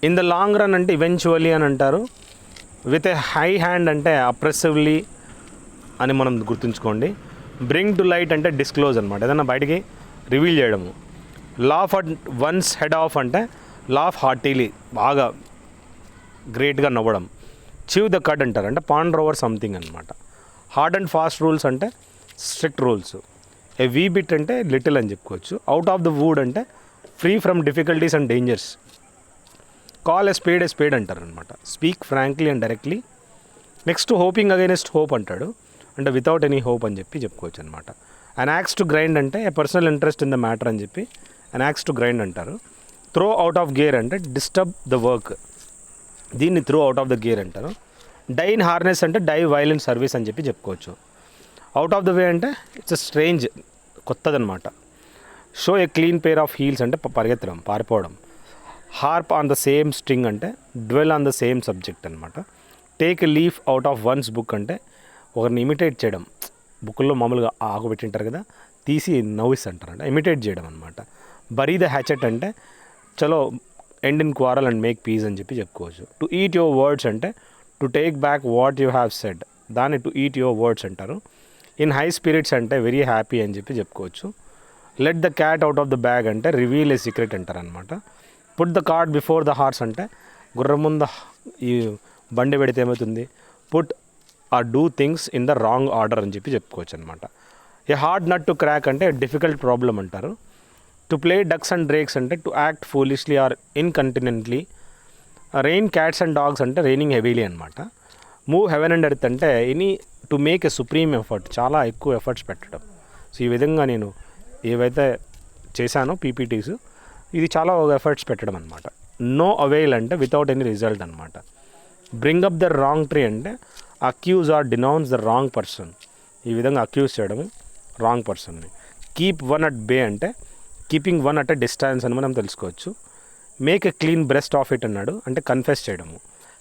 ఇన్ ద లాంగ్ రన్ అంటే ఈవెన్చువల్లీ అని అంటారు. విత్ ఏ హై హ్యాండ్ అంటే అప్రెసివ్లీ అని మనం గుర్తుంచుకోండి. బ్రింగ్ టు లైట్ అంటే డిస్క్లోజ్ అనమాట, ఏదైనా బయటికి రివీల్ చేయడము. Laugh at one's head off అంటే లాఫ్ హార్టీలీ, బాగా గ్రేట్గా నవ్వడం. చీవ్ ద కడ్ అంటారు అంటే పాండర్ ఓవర్ సంథింగ్ అనమాట. హార్డ్ అండ్ ఫాస్ట్ రూల్స్ అంటే strict rules. A wee bit అంటే లిటిల్ అని చెప్పుకోవచ్చు. అవుట్ ఆఫ్ ద వుడ్ అంటే free from difficulties and dangers. Call a spade అంటారు అనమాట. Speak frankly and directly. Next hoping against hope అంటాడు అంటే వితౌట్ ఎనీ హోప్ అని చెప్పి చెప్పుకోవచ్చు అనమాట. అన్ యాక్స్ టు గ్రైండ్ అంటే a personal interest in the matter అని చెప్పి అన్ యాక్స్ టు గ్రైండ్ అంటారు. త్రో అవుట్ ఆఫ్ గేర్ అంటే డిస్టర్బ్ ద వర్క్, దీన్ని throw out of the gear అంటారు. డై ఇన్ హార్నెస్ అంటే డై వైలెంట్ సర్వీస్ అని చెప్పి చెప్పుకోవచ్చు. అవుట్ ఆఫ్ ద వే అంటే ఇట్స్ స్ట్రేంజ్, కొత్తదనమాట. Show a clean pair of heels అంటే పరిగెత్తడం, పారిపోవడం. Harp on the same string అంటే dwell on the same subject అనమాట. Take a leaf out of once book అంటే ఒకరిని ఇమిటేట్ చేయడం. బుక్కుల్లో మామూలుగా ఆకు పెట్టింటారు కదా, తీసి నవ్విస్ అంటారంట, ఇమిటేట్ చేయడం అనమాట. బరీ ద హ్యాచెట్ అంటే చలో end in quarrel and make peace అని చెప్పి చెప్పుకోవచ్చు. టు ఈట్ యువర్ వర్డ్స్ అంటే to take back what you have said, దాన్ని టు ఈట్ యువర్ వర్డ్స్ అంటారు. ఇన్ హై స్పిరిట్స్ అంటే వెరీ హ్యాపీ అని చెప్పి చెప్పుకోవచ్చు. Let the cat out of the bag అంటే రివీల్ ఏ సీక్రెట్ అంటారు అనమాట. Put the card before the horse అంటే గుర్రం ముందు ఈ బండి పెడితే ఏమవుతుంది, put or do things in the wrong order అని చెప్పి చెప్పుకోవచ్చు అనమాట. A hard nut to crack అంటే డిఫికల్ట్ ప్రాబ్లం అంటారు. To play ducks and drakes అంటే to act foolishly or incontinently. Rain cats and dogs అంటే రెయినింగ్ హెవీలీ అనమాట. Move heaven and earth అంటే any to make a supreme effort, చాలా ఎక్కువ efforts పెట్టడం. So ఈ విధంగా నేను ఏవైతే చేశానో పీపీటీస్, ఇది చాలా ఎఫర్ట్స్ పెట్టడం అనమాట. నో అవైల్ అంటే వితౌట్ ఎనీ రిజల్ట్ అనమాట. Bring up the wrong tree అంటే accuse or denounce the wrong person, ఈ విధంగా అక్యూజ్ చేయడము రాంగ్ పర్సన్ని. కీప్ వన్ అట్ బే అంటే keeping one at a distance అని మనం తెలుసుకోవచ్చు. Make a clean breast of it అన్నాడు అంటే కన్ఫెస్ చేయడము.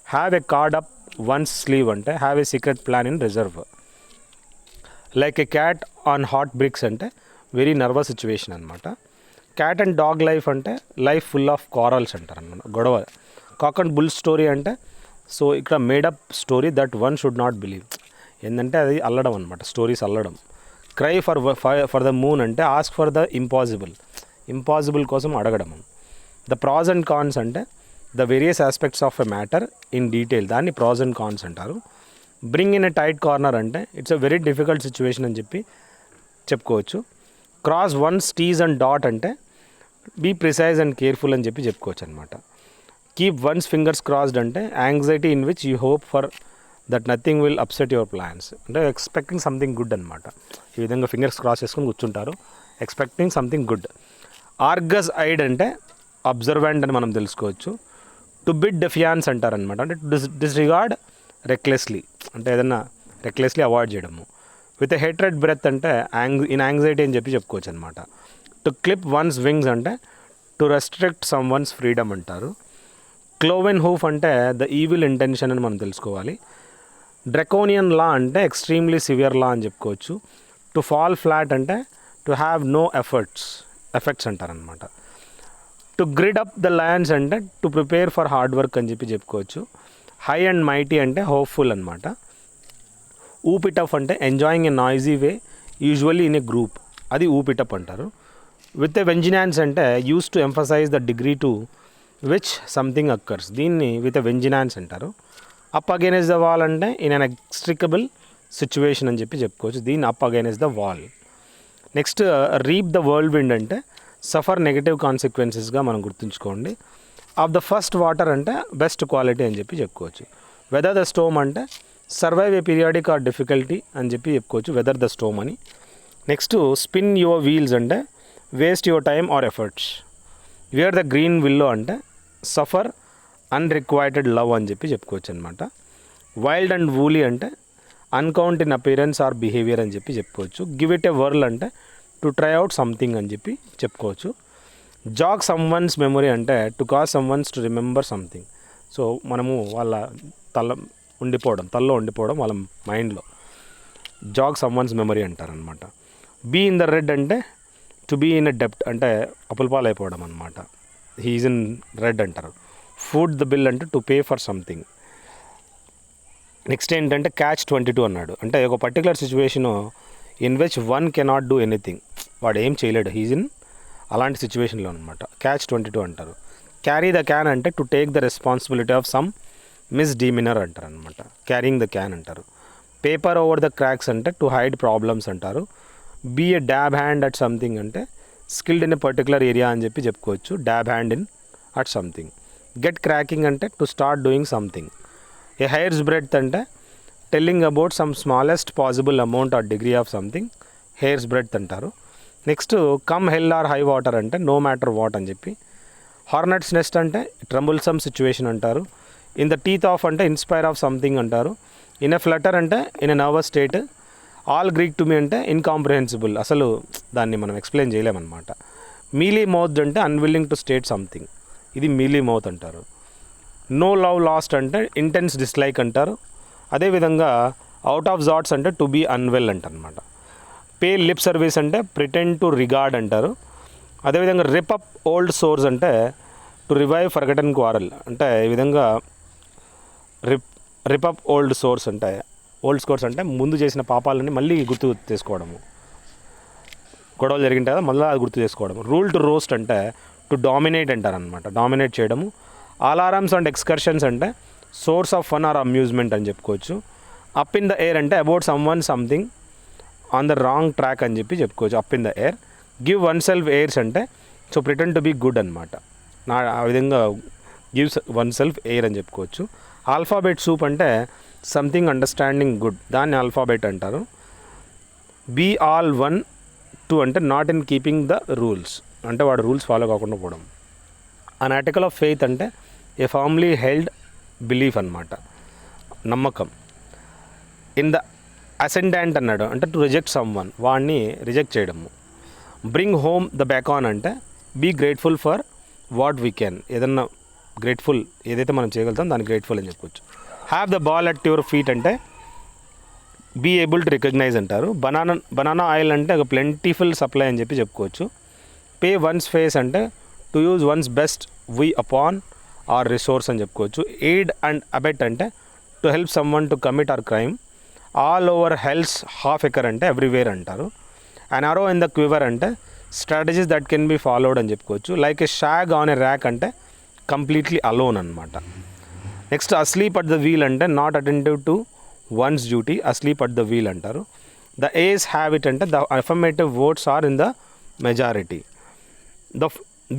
Have a card up one's sleeve అంటే have a secret plan in reserve. Like a cat on hot bricks అంటే very nervous situation అనమాట. Cat and dog life అంటే life full of quarrels అంటారు అనమాట, గొడవ. కాక్ అండ్ బుల్ స్టోరీ అంటే so ఇక్కడ made up story that one should not believe, ఏంటంటే అది అల్లడం అనమాట, స్టోరీస్ అల్లడం. క్రై ఫర్ ద మూన్ అంటే ask for the impossible, impossible కోసం అడగడం. ద ప్రాస్ అండ్ కాన్స్ అంటే the various aspects of a matter in detail, దాన్ని ప్రాస్ అండ్ కాన్స్ అంటారు. Bring in a tight corner అంటే it's a very difficult situation అని చెప్పి చెప్పుకోవచ్చు. Cross one's t's and dot అంటే బీ ప్రిసైజ్ అండ్ కేర్ఫుల్ అని చెప్పి చెప్పుకోవచ్చు అనమాట. కీప్ వన్స్ ఫింగర్స్ క్రాస్డ్ అంటే anxiety in which you hope for that nothing will upset your plans, అంటే ఎక్స్పెక్టింగ్ సంథింగ్ గుడ్ అనమాట. ఈ విధంగా ఫింగర్స్ క్రాస్ చేసుకొని కూర్చుంటారు, expecting something good. Argus I'd అంటే అబ్జర్వెంట్ అని మనం తెలుసుకోవచ్చు. టు బిడ్ డెఫియాన్స్ అంటారనమాట, అంటే డిస్రిగార్డ్ రెక్లెస్లీ, అంటే ఏదన్నా రెక్లెస్లీ అవాయిడ్ చేయడము. విత్ ఎ హెట్రెడ్ బ్రెత్ అంటే ఇన్ యాంగ్జైటీ అని చెప్పి చెప్పుకోవచ్చు అనమాట. టు క్లిప్ వన్స్ వింగ్స్ అంటే to restrict some once freedom అంటారు. క్లోవెన్ హూఫ్ అంటే ద ఈవిల్ ఇంటెన్షన్ అని మనం తెలుసుకోవాలి. డ్రెకోనియన్ లా అంటే ఎక్స్ట్రీమ్లీ సివియర్ లా అని చెప్పుకోవచ్చు. టు ఫాల్ ఫ్లాట్ అంటే టు హ్యావ్ నో ఎఫెక్ట్స్ అంటారనమాట. To grid up the lands అంటే to prepare for hard work అని చెప్పి చెప్పుకోవచ్చు. హై అండ్ మైటీ అంటే హోప్ఫుల్ అనమాట. ఊపిటప్ అంటే enjoying a noisy way usually in a group, అది ఊపిటప్ అంటారు. విత్ ఎ వెంజినాన్స్ అంటే use to emphasize the degree to which something occurs, దీన్ని విత్ ఎ వెంజినాన్స్ అంటారు. Up against the wall in in an ఎక్స్ట్రికబుల్ situation అని చెప్పి చెప్పుకోవచ్చు, దీన్ని up against the wall. Next reap the whirlwind అంటే suffer negative కాన్సిక్వెన్సెస్గా మనం గుర్తుంచుకోండి. ఆఫ్ ద ఫస్ట్ వాటర్ అంటే బెస్ట్ క్వాలిటీ అని చెప్పి చెప్పుకోవచ్చు. వెదర్ ద స్టోమ్ అంటే survive a periodic or difficulty అని చెప్పి చెప్పుకోవచ్చు, వెదర్ ద స్టోమ్ అని. నెక్స్ట్ స్పిన్ యువర్ వీల్స్ అంటే waste your time or efforts. Wear the green willow అంటే సఫర్ అన్రిక్వైటెడ్ లవ్ అని చెప్పి చెప్పుకోవచ్చు అనమాట. వైల్డ్ అండ్ వూలీ అంటే అన్కౌంట్ ఇన్ అపియరెన్స్ ఆర్ బిహేవియర్ అని చెప్పి చెప్పుకోవచ్చు. గివ్ ఇట్ ఎ వర్ల్ అంటే టు ట్రై అవుట్ సంథింగ్ అని చెప్పి చెప్పుకోవచ్చు. జాగ్ సమ్ వన్స్ మెమొరీ అంటే to cause some once to remember something. So మనము వాళ్ళ తల్లో ఉండిపోవడం వాళ్ళ మైండ్లో, జాగ్ సమ్ వన్స్ మెమరీ అంటారనమాట. బీ ఇన్ ద రెడ్ అంటే టు బీ ఇన్ ఎ డెప్ట్ అంటే అప్పులపాలు అయిపోవడం అనమాట, హీఈస్ ఇన్ రెడ్ అంటారు. ఫుడ్ ద బిల్ అంటే to pay for something. Next ఏంటంటే క్యాచ్ 22 అన్నాడు, అంటే ఒక particular situation in which one cannot do anything, వాడు ఏం చేయలేడు, హీజ్ ఇన్ అలాంటి సిచ్యువేషన్లో అనమాట, క్యాచ్ 22 అంటారు. క్యారీ ద క్యాన్ అంటే to take the responsibility of some misdemeanour అంటారు అనమాట, క్యారింగ్ ద క్యాన్ అంటారు. పేపర్ ఓవర్ ద క్రాక్స్ అంటే టు హైడ్ ప్రాబ్లమ్స్ అంటారు. Be a dab hand at something అంటే skilled in a particular area అని చెప్పి చెప్పుకోవచ్చు, dab hand in at something. Get cracking అంటే to start doing something. A hair's breadth అంటే telling about some smallest possible amount or degree of something, hair's breadth అంటారు. Next come hell or high water అంటే no matter what అని చెప్పి. Hornet's nest అంటే troublesome situation అంటారు. In the teeth of అంటే inspire of something అంటారు. In a flutter అంటే in a nervous state. All Greek to me అంటే incomprehensible, అసలు దాన్ని మనం ఎక్స్ప్లెయిన్ చేయలేమన్నమాట. మీలీ మౌత్ అంటే అన్విల్లింగ్ టు స్టేట్ సంథింగ్, ఇది మీలీ మౌత్ అంటారు. నో లవ్ లాస్ట్ అంటే ఇంటెన్స్ డిస్లైక్ అంటారు. అదేవిధంగా అవుట్ ఆఫ్ జాట్స్ అంటే టు బీ అన్వెల్ అంటారనమాట. పే లిప్ సర్వీస్ అంటే ప్రిటెండ్ టు రిగార్డ్ అంటారు. అదేవిధంగా రిప్ అప్ ఓల్డ్ సోర్స్ అంటే టు రివైవ్ ఫర్గటన్ క్వారల్, అంటే ఈ విధంగా రిప్ అప్ ఓల్డ్ సోర్స్ అంటే ముందు చేసిన పాపాలని మళ్ళీ గుర్తు చేసుకోవడము, గొడవలు జరిగింటే కదా మళ్ళీ అది గుర్తు చేసుకోవడం. రూల్ టు రోస్ట్ అంటే టు డామినేట్ అంటారనమాట, డామినేట్ చేయడము. అలారమ్స్ అండ్ ఎక్స్కర్షన్స్ అంటే source of fun or amusement అని చెప్పుకోవచ్చు. అప్ ఇన్ ద ఎయిర్ అంటే about something on the wrong track అని చెప్పి చెప్పుకోవచ్చు. Up in the air. Give oneself airs అంటే so pretend to be good అనమాట. ఆ విధంగా గివ్స్ వన్ సెల్ఫ్ ఎయిర్ అని చెప్పుకోవచ్చు. ఆల్ఫాబెట్ సూప్ అంటే సంథింగ్ అండర్స్టాండింగ్ గుడ్, దాన్ని ఆల్ఫాబెట్ అంటారు. బీ ఆల్ వన్ టూ అంటే not in keeping the rules అంటే వాడు రూల్స్ ఫాలో కాకుండా పోవడం. అన్ ఆర్టికల్ ఆఫ్ ఫెయిత్ అంటే ఏ ఫార్మ్లీ హెల్డ్ బిలీఫ్ అనమాట, నమ్మకం. ఇన్ ద అసెండెంట్ అన్నాడు అంటే టు రిజెక్ట్ సమ్వన్, వాడిని రిజెక్ట్ చేయడము. Bring home the back on అంటే be grateful for what we can, ఏదన్నా గ్రేట్ఫుల్ ఏదైతే మనం చేయగలుగుతాం దానికి గ్రేట్ఫుల్ అని చెప్పొచ్చు. Have the ball at your feet అంటే బీ ఏబుల్ టు రికగ్నైజ్ అంటారు. బనానా ఆయిల్ అంటే ఒక ప్లెంటిఫుల్ సప్లై అని చెప్పి చెప్పుకోవచ్చు. పే వన్స్ ఫేస్ అంటే to use one's best weapon or resource అని చెప్పుకోవచ్చు. ఎయిడ్ అండ్ అబెట్ అంటే to help someone to commit or crime. All over hell's half acre అంటే ఎవ్రీవేర్ అంటారు. And arrow in the quiver అంటే strategies that can be followed అని చెప్పుకోవచ్చు. Like a shag on a rack అంటే completely alone అనమాట. Next asleep at the wheel అంటే not attentive to one's duty, asleep at the wheel అంటారు. The ayes have it అంటే the affirmative votes are in the majority. The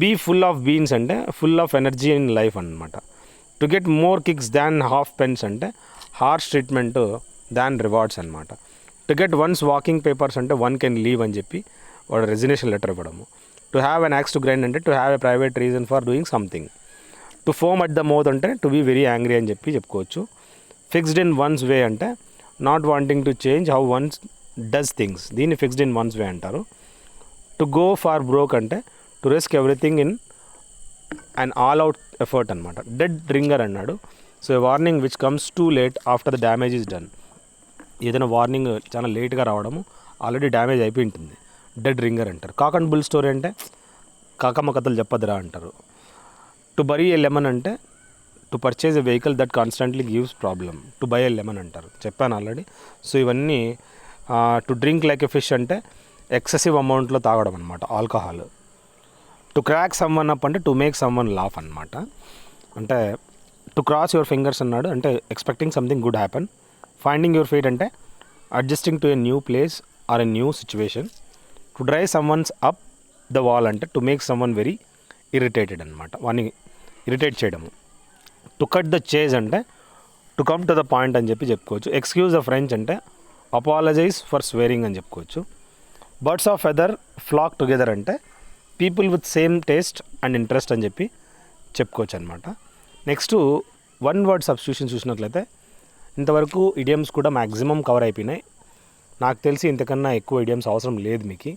be full of beans అంటే full of energy in life అనమాట. To get more kicks than half pence అంటే harsh treatment than rewards అనమాట. To get one's walking papers అంటే one can leave అని చెప్పి వాడు resignation letter ఇవ్వడము. To have an axe to grind అంటే to have a private reason for doing something. To foam at the mouth అంటే to be very angry అని చెప్పి చెప్పుకోవచ్చు. ఫిక్స్డ్ ఇన్ వన్స్ వే అంటే not wanting to change how once does things, దీన్ని fixed in one's వే అంటారు. To go far broke అంటే to risk everything in and all out effort అనమాట. Dead ringer అన్నాడు. So warning which comes too late after the damage is done. ఏదైనా warning చాలా లేట్గా రావడము, already damage అయిపోయి ఉంటుంది, డెడ్ రింగర్ అంటారు. కాక్ అండ్ బుల్ స్టోరీ అంటే కాకమ్మ కథలు చెప్పదురా అంటారు. టు బరీ ఏ లెమన్ అంటే to purchase a vehicle that constantly gives problem, to buy a lemon అంటారు, చెప్పాను ఆల్రెడీ. సో ఇవన్నీ to drink like a fish అంటే ఎక్సెసివ్ అమౌంట్లో తాగడం అనమాట, alcohol. To crack someone up అంటే టు మేక్ సమ్వన్ లాఫ్ అనమాట. అంటే టు క్రాస్ యువర్ ఫింగర్స్ అన్నాడు అంటే expecting something good happen. Finding your feet అంటే adjusting to a new place or a new situation. To drive someone's up the wall అంటే to make someone very irritated అనమాట, వాడిని irritate చేయడము. To cut the chase అంటే to come to the point అని చెప్పి చెప్పుకోవచ్చు. Excuse the French అంటే apologize for swearing అని చెప్పుకోవచ్చు. Birds of feather flock together అంటే people with same taste and interest అని చెప్పి చెప్పుకోవచ్చు అనమాట. నెక్స్ట్ వన్ వర్డ్ సబ్స్టిట్యూషన్ చూసినట్లయితే ఇంతవరకు ఇడియమ్స్ కూడా మ్యాక్సిమం కవర్ అయిపోయినాయి. నాకు తెలిసి ఇంతకన్నా ఎక్కువ ఇడియమ్స్ అవసరం లేదు మీకు.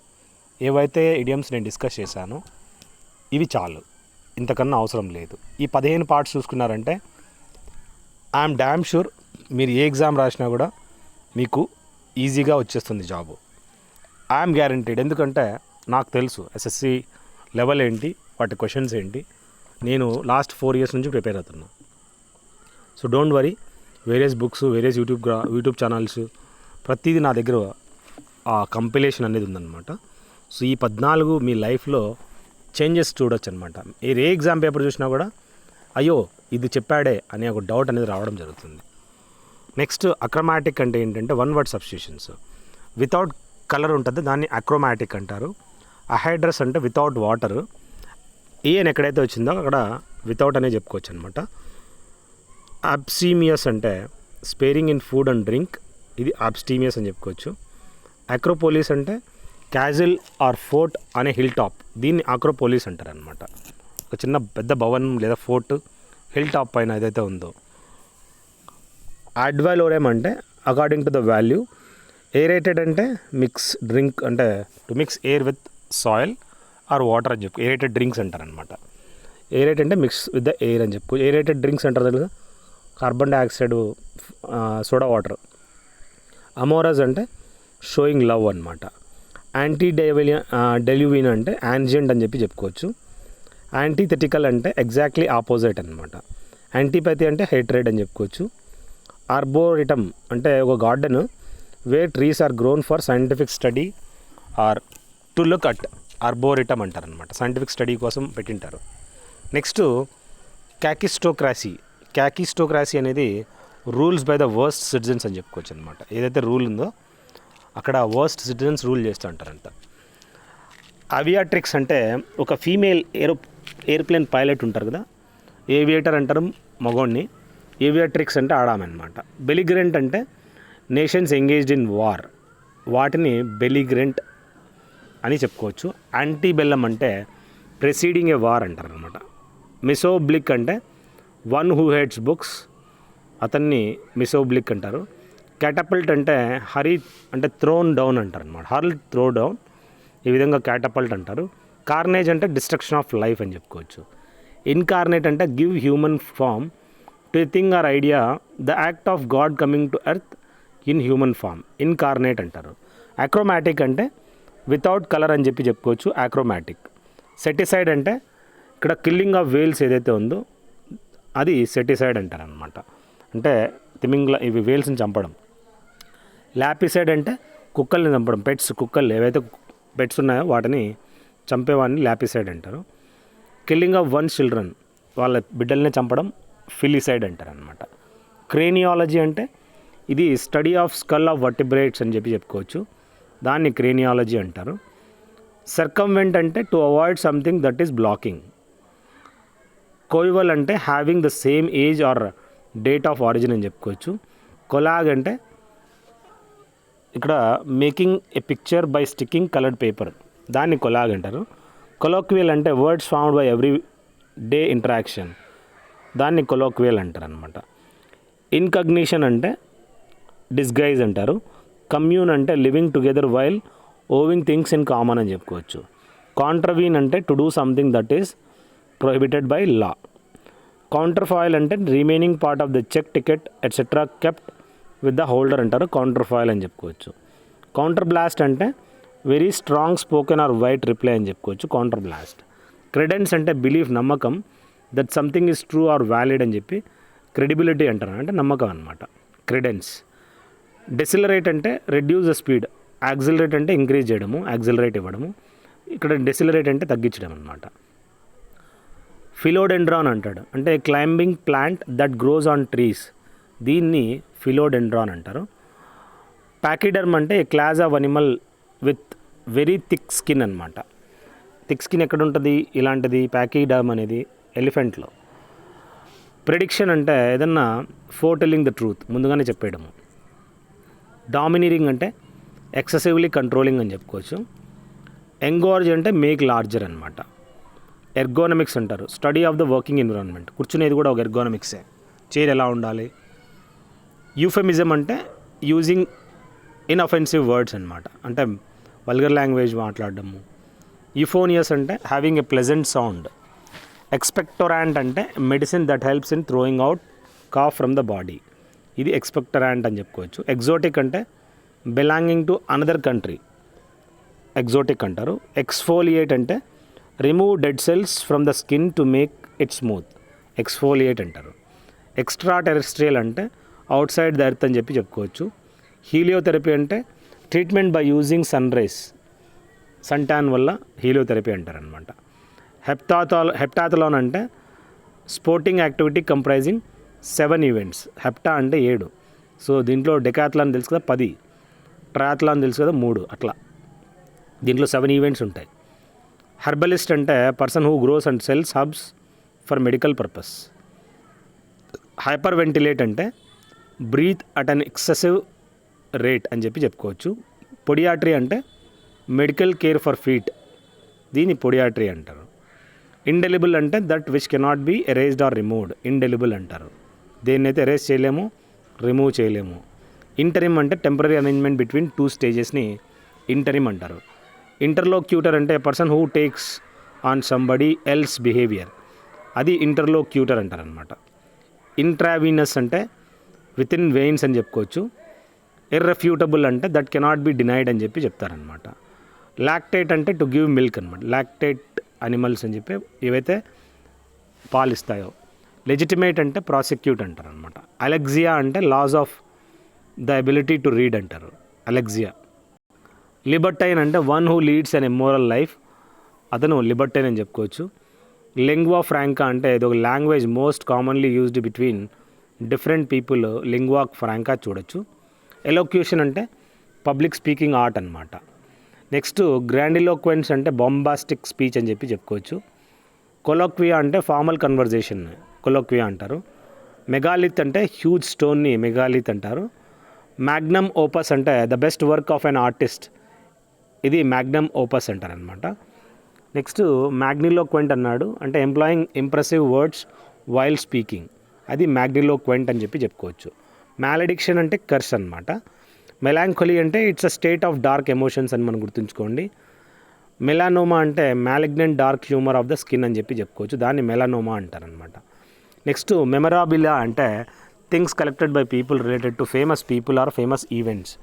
ఏవైతే ఇడియమ్స్ నేను డిస్కస్ చేశానో ఇవి చాలు, ఇంతకన్నా అవసరం లేదు. ఈ 15 పార్ట్స్ చూసుకున్నారంటే ఐఎమ్ డ్యామ్ షూర్ మీరు ఏ ఎగ్జామ్ రాసినా కూడా మీకు ఈజీగా వచ్చేస్తుంది జాబు. ఐఎమ్ గ్యారంటీడ్, ఎందుకంటే నాకు తెలుసు ఎస్ఎస్సి లెవెల్ ఏంటి, వాటి క్వశ్చన్స్ ఏంటి. నేను లాస్ట్ 4 years నుంచి ప్రిపేర్ అవుతున్నా. So don't worry, various books, various YouTube channels ప్రతిదీ నా దగ్గర ఆ కంపిలేషన్ అనేది ఉందన్నమాట. సో ఈ 14 మీ లైఫ్లో చేంజెస్ చూడొచ్చు అనమాట. ఏ ఎగ్జామ్ పేపర్ చూసినా కూడా అయ్యో ఇది చెప్పాడే అనే ఒక డౌట్ అనేది రావడం జరుగుతుంది. నెక్స్ట్ అక్రోమాటిక్ అంటే ఏంటంటే one word substitutions. Without colour ఉంటుంది, దాన్ని అక్రోమాటిక్ అంటారు. అహైడ్రస్ అంటే వితౌట్ వాటర్. ఏఎన్ ఎక్కడైతే వచ్చిందో అక్కడ వితౌట్ అనే చెప్పుకోవచ్చు అనమాట. అబ్స్టీమియస్ అంటే sparing in food and drink, ఇది అబ్స్టీమియస్ అని చెప్పుకోవచ్చు. అక్రోపోలిస్ అంటే క్యాజిల్ ఆర్ ఫోర్ట్ అనే హిల్ టాప్, దీన్ని అక్రోపోలిస్ అంటారు అనమాట. ఒక చిన్న పెద్ద భవనం లేదా ఫోర్ట్ హిల్ టాప్ పైన ఏదైతే ఉందో. అడ్వాలోరేమ్ అంటే according to the value. Aerated అంటే మిక్స్ డ్రింక్ అంటే to mix air with soil or water అని చెప్పు, ఏరేటెడ్ డ్రింక్స్ అంటారు అనమాట. ఏరేటెడ్ అంటే మిక్స్ విత్ ద ఎయిర్ అని చెప్పు. ఏరేటెడ్ డ్రింక్స్ అంటారు తెలుసు, కార్బన్ డైఆక్సైడ్, సోడా వాటర్. అమోరస్ అంటే షోయింగ్ లవ్ అనమాట. డెల్యూవిన్ అంటే యాంజియంట్ అని చెప్పి చెప్పుకోవచ్చు. యాంటీథెటికల్ అంటే ఎగ్జాక్ట్లీ ఆపోజిట్ అనమాట. యాంటీపతి అంటే హేట్రేడ్ అని చెప్పుకోవచ్చు. ఆర్బోరిటమ్ అంటే ఒక garden where trees are grown for scientific study or to look at, arboretum అంటారు అనమాట, సైంటిఫిక్ స్టడీ కోసం పెట్టింటారు. నెక్స్ట్ క్యాకిస్టోక్రాసీ అనేది rules by the worst citizens అని చెప్పుకోవచ్చు అనమాట. ఏదైతే రూల్ ఉందో అక్కడ వర్స్ట్ సిటిజన్స్ రూల్ చేస్తూ ఉంటారంట. అవియాట్రిక్స్ అంటే ఒక ఫీమేల్ ఎయిర్ప్లేన్ పైలట్ ఉంటారు కదా, ఏవియేటర్ అంటారు మగోడిని, ఏవియాట్రిక్స్ అంటే ఆడామె అనమాట. బెలిగ్రెంట్ అంటే నేషన్స్ ఎంగేజ్డ్ ఇన్ వార్, వాటిని బెలిగ్రెంట్ అని చెప్పుకోవచ్చు. యాంటీ బెల్లం అంటే ప్రెసీడింగ్ ఏ వార్ అంటారు అనమాట. మిసోబ్లిక్ అంటే వన్ హూ హేట్స్ బుక్స్, అతన్ని మిసోబ్లిక్ అంటారు. క్యాటపల్ట్ అంటే హరి అంటే థ్రోన్ డౌన్ అంటారు అనమాట. హర్ల్ త్రో డౌన్, ఈ విధంగా క్యాటపల్ట్ అంటారు. కార్నేజ్ అంటే డిస్ట్రక్షన్ ఆఫ్ లైఫ్ అని చెప్పుకోవచ్చు. ఇన్కార్నేట్ అంటే give human form to thing or idea, the act of God coming to earth in human form, incarnate అంటారు. అక్రోమాటిక్ అంటే వితౌట్ కలర్ అని చెప్పుకోవచ్చు, అక్రోమాటిక్. సెటిసైడ్ అంటే ఇక్కడ కిల్లింగ్ ఆఫ్ వేల్స్ ఏదైతే ఉందో అది సెటిసైడ్ అంటారు అనమాట. అంటే ఇవి వేల్స్ని చంపడం. లాపిసైడ్ అంటే కుక్కల్ని చంపడం, కుక్కలు ఏవైతే పెట్స్ ఉన్నాయో వాటిని చంపేవాడిని లాపిసైడ్ అంటారు. కిల్లింగ్ ఆఫ్ వన్ చిల్డ్రన్, వాళ్ళ బిడ్డల్ని చంపడం ఫిలిసైడ్ అంటారు అనమాట. క్రేనియాలజీ అంటే ఇది study of skull of vertebrates అని చెప్పుకోవచ్చు, దాన్ని క్రేనియాలజీ అంటారు. సర్కంవెంట్ అంటే to avoid something that is blocking. Coeval అంటే having the same age or date of origin అని చెప్పుకోవచ్చు. కొలాగ్ అంటే ఇక్కడ making a picture by sticking coloured paper, దాన్ని కొలాగ్ అంటారు. కొలోక్వియల్ అంటే words found by everyday interaction, దాన్ని colloquial అంటారు అనమాట. ఇన్కగ్నిషన్ అంటే డిస్గైజ్ అంటారు. కమ్యూన్ అంటే living together while owing things in common అని చెప్పుకోవచ్చు. కాంట్రవీన్ అంటే to do something that is prohibited by law. Counterfoil అంటే remaining part of the cheque ticket etcetera kept with the holder అంటారు, కౌంటర్ఫాయిల్ అని చెప్పుకోవచ్చు. Counterblast అంటే very strong spoken or white reply అని చెప్పుకోవచ్చు, కౌంటర్ బ్లాస్ట్. క్రెడెన్స్ అంటే belief, నమ్మకం, that something is true or valid అని చెప్పి క్రెడిబిలిటీ అంటారు, అంటే నమ్మకం అనమాట, క్రెడెన్స్. డెసిలరేట్ అంటే రెడ్యూస్ ద స్పీడ్, యాక్సిలరేట్ అంటే ఇంక్రీజ్ చేయడము, యాక్సిలరేట్ ఇవ్వడము, ఇక్కడ డెసిలరేట్ అంటే తగ్గించడం అనమాట. ఫిలోడెండ్రాన్ అంటాడు, అంటే climbing plant that gross on trees, దీన్ని ఫిలోడెండ్రాన్ అంటారు. ప్యాకిడర్మ్ అంటే class of animal with very thick skin అనమాట. థిక్ స్కిన్ ఎక్కడ ఉంటుంది ఇలాంటిది ప్యాకిడర్మ్ అనేది ఎలిఫెంట్లో. ప్రెడిక్షన్ అంటే ఏదన్నా ఫోర్టెల్లింగ్ ద ట్రూత్, ముందుగానే చెప్పేయడము. డామినీరింగ్ అంటే ఎక్సెసివ్లీ కంట్రోలింగ్ అని చెప్పుకోవచ్చు. ఎంగోర్జ్ అంటే మేక్ లార్జర్ అనమాట. ఎర్గోనమిక్స్ అంటారు, study of the working environment, కూర్చునేది కూడా ఒక ఎర్గోనమిక్సే, చైర్ ఎలా ఉండాలి. యూఫెమిజం అంటే యూజింగ్ ఇన్అఫెన్సివ్ వర్డ్స్ అనమాట, అంటే వల్గర్ లాంగ్వేజ్ మాట్లాడడము. యూఫోనియస్ అంటే having a pleasant sound. Expectorant అంటే medicine that helps in throwing out cough from the body, ఇది ఎక్స్పెక్టొరాంట్ అని చెప్పుకోవచ్చు. ఎగ్జోటిక్ అంటే belonging to another country, exotic అంటారు. ఎక్స్ఫోలియేట్ అంటే remove dead cells from the skin to make it smooth, exfoliate అంటారు. Extraterrestrial అంటే outside the earth అని చెప్పుకోవచ్చు. హీలియోథెరపీ అంటే treatment by using sun rays, sun tan వల్ల heliotherapy అంటారనమాట. Heptathlon అంటే స్పోర్టింగ్ యాక్టివిటీ కంప్రైజింగ్ 7 ఈవెంట్స్, హెప్టా అంటే 7, so దీంట్లో డెకాథలాన్ తెలుసు కదా 10, ట్రయాథలాన్ తెలుసు కదా 3, అట్లా దీంట్లో 7 ఈవెంట్స్ ఉంటాయి. హెర్బలిస్ట్ అంటే person who grows and sells herbs for medical purpose. Hyperventilate అంటే breathe at an excessive rate అని చెప్పుకోవచ్చు. పొడియాట్రీ అంటే మెడికల్ కేర్ ఫర్ ఫీట్, దీన్ని పొడియాట్రీ అంటారు. ఇండెలిబుల్ అంటే that which cannot be erased or removed, indelible అంటారు, దేన్నైతే ఎరేజ్ చేయలేము, రిమూవ్ చేయలేము. ఇంటరిమ్ అంటే టెంపరీ అరేంజ్మెంట్ బిట్వీన్ 2 స్టేజెస్ని ఇంటరిమ్ అంటారు. ఇంటర్లోక్యూటర్ అంటే person who takes on somebody else behaviour, అది ఇంటర్లోక్యూటర్ అంటారనమాట. ఇంట్రావీనస్ అంటే విత్ ఇన్ వెయిన్స్ అని చెప్పుకోవచ్చు. ఇర్రెఫ్యూటబుల్ అంటే దట్ కెనాట్ బి డినైడ్ అని చెప్తారనమాట. లాక్టేట్ అంటే టు గివ్ మిల్క్ అనమాట, లాక్టేట్ అనిమల్స్ అని ఏవైతే పాలిస్తాయో. లెజిటిమేట్ అంటే ప్రాసిక్యూట్ అంటారు అనమాట. అలెక్సియా అంటే loss of the ability to read అంటారు, అలెక్సియా. లిబర్టైన్ అంటే one who leads an immoral life, అతను లిబర్టైన్ అని చెప్పుకోవచ్చు. లింగ్వా ఫ్రాంకా అంటే ఇది ఒక language most commonly used between different people, lingua franca చూడొచ్చు. ఎలోక్యూషన్ అంటే పబ్లిక్ స్పీకింగ్ ఆర్ట్ అనమాట. నెక్స్ట్ గ్రాండిలోక్వెన్స్ అంటే బాంబాస్టిక్ స్పీచ్ అని చెప్పి చెప్పుకోవచ్చు. కొలోక్వియా అంటే ఫార్మల్ కన్వర్జేషన్, కొలోక్వియా అంటారు. మెగాలిత్ అంటే హ్యూజ్ స్టోన్ని మెగాలిత్ అంటారు. మ్యాగ్నమ్ ఓపస్ అంటే the best work of an artist, ఇది మ్యాగ్నమ్ ఓపస్ అంటారనమాట. నెక్స్ట్ మ్యాగ్నిలోక్వెంట్ అన్నాడు అంటే employing impressive words while speaking, అది మ్యాగ్నిలోక్వెంట్ అని చెప్పి చెప్పుకోవచ్చు. మ్యాలడిక్షన్ అంటే కర్స్ అనమాట. మెలాంకోలీ అంటే it's a state of dark emotions అని మనం గుర్తుంచుకోండి. మెలానోమా అంటే malignant dark humour of the skin అని చెప్పి చెప్పుకోవచ్చు, దాన్ని మెలానోమా అంటారనమాట. నెక్స్ట్ మెమరాబిలియా అంటే things collected by people related to famous people or famous events,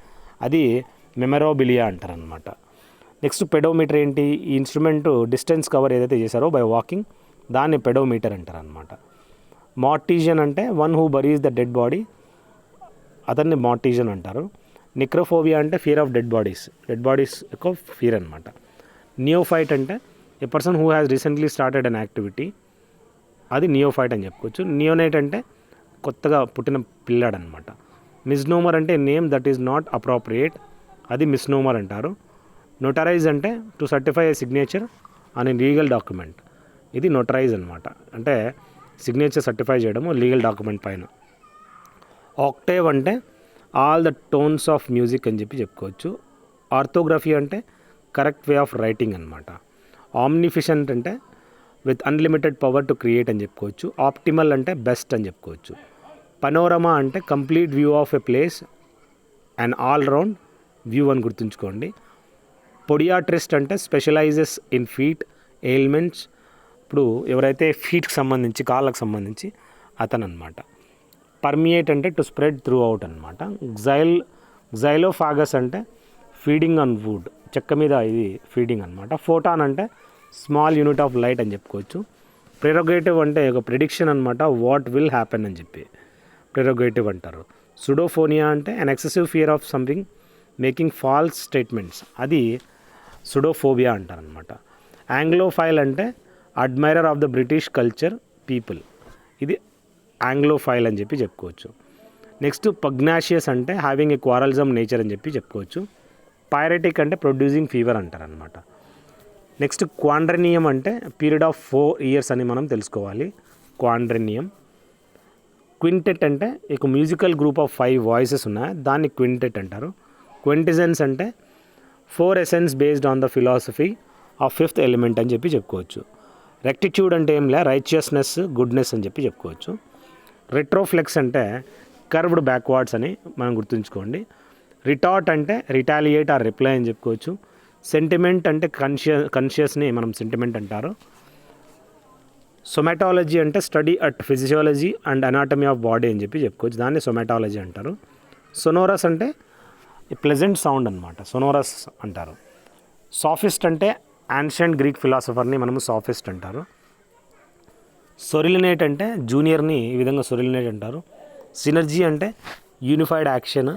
అది మెమరాబిలియా అంటారనమాట. నెక్స్ట్ పెడోమీటర్ ఏంటి, ఈ ఇన్స్ట్రుమెంట్ డిస్టెన్స్ కవర్ ఏదైతే చేశారో బై వాకింగ్, దాన్ని పెడోమీటర్ అంటారనమాట. మార్టీజియన్ అంటే one who buries the dead body, అతన్ని మార్టీజియన్ అంటారు. నిక్రోఫోబియా అంటే ఫియర్ ఆఫ్ డెడ్ బాడీస్ ఎక్కువ ఫియర్ అనమాట. నియోఫైట్ అంటే a person who has recently started an activity, అది నియోఫైట్ అని చెప్పుకోవచ్చు. నియోనైట్ అంటే కొత్తగా పుట్టిన పిల్లాడు అనమాట. మిస్నోమర్ అంటే name that is not appropriate, అది మిస్నోమర్ అంటారు. నోటరైజ్ అంటే టు సర్టిఫై ఏ సిగ్నేచర్ అనే లీగల్ డాక్యుమెంట్, ఇది నోటరైజ్ అనమాట, అంటే సిగ్నేచర్ సర్టిఫై చేయడము లీగల్ డాక్యుమెంట్ పైన. ఆక్టేవ్ అంటే all the tones of music అని చెప్పి చెప్పుకోవచ్చు. ఆర్థోగ్రఫీ అంటే కరెక్ట్ వే ఆఫ్ రైటింగ్ అనమాట. ఆమ్నిఫిషెంట్ అంటే with unlimited power to create అని చెప్పుకోవచ్చు. ఆప్టిమల్ అంటే బెస్ట్ అని చెప్పుకోవచ్చు. పనోరమా అంటే complete view of a place and all round view అని గుర్తుంచుకోండి. పొడియాట్రిస్ట్ అంటే స్పెషలైజెస్ ఇన్ ఫీట్ ఎయిల్మెంట్స్, ఇప్పుడు ఎవరైతే ఫీట్కి సంబంధించి కాళ్ళకు సంబంధించి అతను అనమాట. పర్మియేట్ అంటే టు స్ప్రెడ్ త్రూ అవుట్ అనమాట. గ్జైలోఫాగస్ అంటే ఫీడింగ్ ఆన్ వుడ్, చెక్క మీద ఇది ఫీడింగ్ అనమాట. ఫోటాన్ అంటే స్మాల్ యూనిట్ ఆఫ్ లైట్ అని చెప్పుకోవచ్చు. ప్రెరోగేటివ్ అంటే ఒక ప్రిడిక్షన్ అనమాట, వాట్ విల్ హ్యాపెన్ అని చెప్పి ప్రెరోగేటివ్ అంటారు. సుడోఫోనియా అంటే an excessive fear of something making false statements, అది సుడోఫోబియా అంటారనమాట. ఆంగ్లోఫైల్ అంటే admirer of the British culture people, ఇది ఆంగ్లోఫైల్ అని చెప్పి చెప్పుకోవచ్చు. నెక్స్ట్ పగ్నాషియస్ అంటే హ్యావింగ్ ఏ క్వారల్జమ్ నేచర్ అని చెప్పి చెప్పుకోవచ్చు. పైరెటిక్ అంటే ప్రొడ్యూసింగ్ ఫీవర్ అంటారనమాట. నెక్స్ట్ క్వాండ్రెనియం అంటే పీరియడ్ ఆఫ్ 4 years అని మనం తెలుసుకోవాలి, క్వాండ్రెనియం. క్వింటెట్ అంటే ఒక మ్యూజికల్ గ్రూప్ ఆఫ్ 5 voices ఉన్నాయి, దాన్ని క్వింటెట్ అంటారు. క్వింటిసెన్స్ అంటే 4 essence based on the philosophy of 5th element అని చెప్పి చెప్పుకోవచ్చు. రెక్టిట్యూడ్ అంటే ఏం లే, రైచియస్నెస్, గుడ్నెస్ అని చెప్పి చెప్పుకోవచ్చు. రెట్రోఫ్లెక్స్ అంటే కర్వ్డ్ బ్యాక్వర్డ్స్ అని మనం గుర్తుంచుకోండి. రిటార్ట్ అంటే రిటాలియేట్ ఆర్ రిప్లై అని చెప్పుకోవచ్చు. సెంటిమెంట్ అంటే కన్షియస్ని మనం సెంటిమెంట్ అంటారు. సొమాటాలజీ అంటే study at physiology and anatomy of body అని చెప్పి చెప్పుకోవచ్చు, దాన్ని సొమాటాలజీ అంటారు. సొనోరస్ అంటే ప్లెజెంట్ సౌండ్ అనమాట, సొనోరస్ అంటారు. సాఫిస్ట్ అంటే యాన్షియంట్ గ్రీక్ ఫిలాసఫర్ని మనము సాఫిస్ట్ అంటారు. సొరిలినేట్ అంటే జూనియర్ని ఈ విధంగా సొరిలినేట్ అంటారు. సినర్జీ అంటే యూనిఫైడ్ యాక్షన్,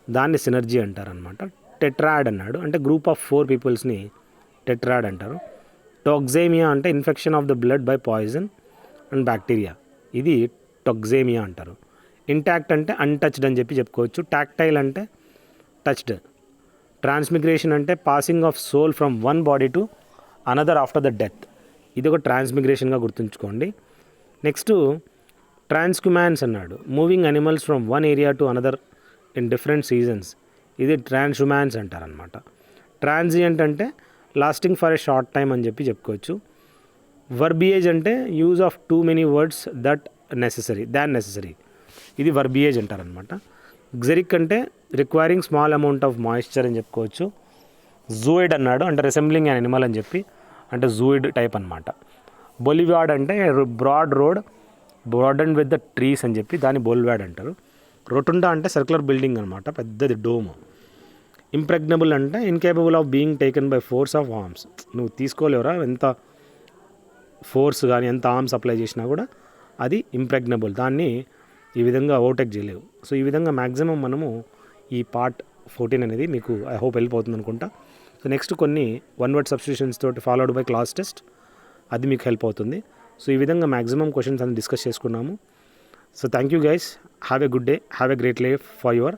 దాన్ని సినర్జీ అంటారు అనమాట. టెట్రాడ్ అన్నాడు అంటే గ్రూప్ ఆఫ్ 4 peopleని టెట్రాడ్ అంటారు. టాక్సేమియా అంటే infection of the blood by poison and bacteria, ఇది టాక్సేమియా అంటారు. ఇంటాక్ట్ అంటే అన్టచ్డ్ అని చెప్పి చెప్పుకోవచ్చు. టాక్టైల్ అంటే టచ్డ్. ట్రాన్స్మిగ్రేషన్ అంటే passing of soul from one body to another after the death, ఇది ఒక ట్రాన్స్మిగ్రేషన్గా గుర్తుంచుకోండి. నెక్స్ట్ ట్రాన్స్హ్యూమాన్స్ అన్నాడు, moving animals from one area to another in different seasons, ఇది ట్రాన్స్హ్యూమాన్స్ అంటారనమాట. ట్రాన్సియంట్ అంటే lasting for a short time అని చెప్పి చెప్పుకోవచ్చు. వర్బియేజ్ అంటే use of too many words than necessary, ఇది వర్బియేజ్ అంటారనమాట. గ్జెరిక్ అంటే requiring small amount of moisture అని చెప్పుకోవచ్చు. జూయిడ్ అన్నాడు అంటే రిసెంబ్లింగ్ అన్ అనిమల్ అని చెప్పి, అంటే జూయిడ్ టైప్ అనమాట. బొలివాడ్ అంటే broad road broaden with the trees అని చెప్పి దాన్ని బొలివాడ్ అంటారు. రొటుండా అంటే సర్క్యులర్ బిల్డింగ్ అనమాట, పెద్దది డోమ్. ఇంప్రెగ్నబుల్ అంటే incapable of being taken by force of arms, నువ్వు తీసుకోలేవురా ఎంత ఫోర్స్ కానీ ఎంత ఆర్మ్స్ అప్లై చేసినా కూడా అది ఇంప్రెగ్నబుల్, దాన్ని ఈ విధంగా ఓవర్టేక్ చేయలేవు. సో ఈ విధంగా మ్యాక్సిమం మనము ఈ పార్ట్ 14 అనేది మీకు ఐ హోప్ హెల్ప్ అవుతుంది అనుకుంటా. సో నెక్స్ట్ కొన్ని 1 word సబ్స్టిట్యూషన్స్ తోటి ఫాలోడ్ బై క్లాస్ టెస్ట్ అది మీకు హెల్ప్ అవుతుంది. సో ఈ విధంగా మ్యాక్సిమం క్వశ్చన్స్ అన్ని డిస్కస్ చేసుకున్నాము. So thank you guys, have a good day, have a great life for your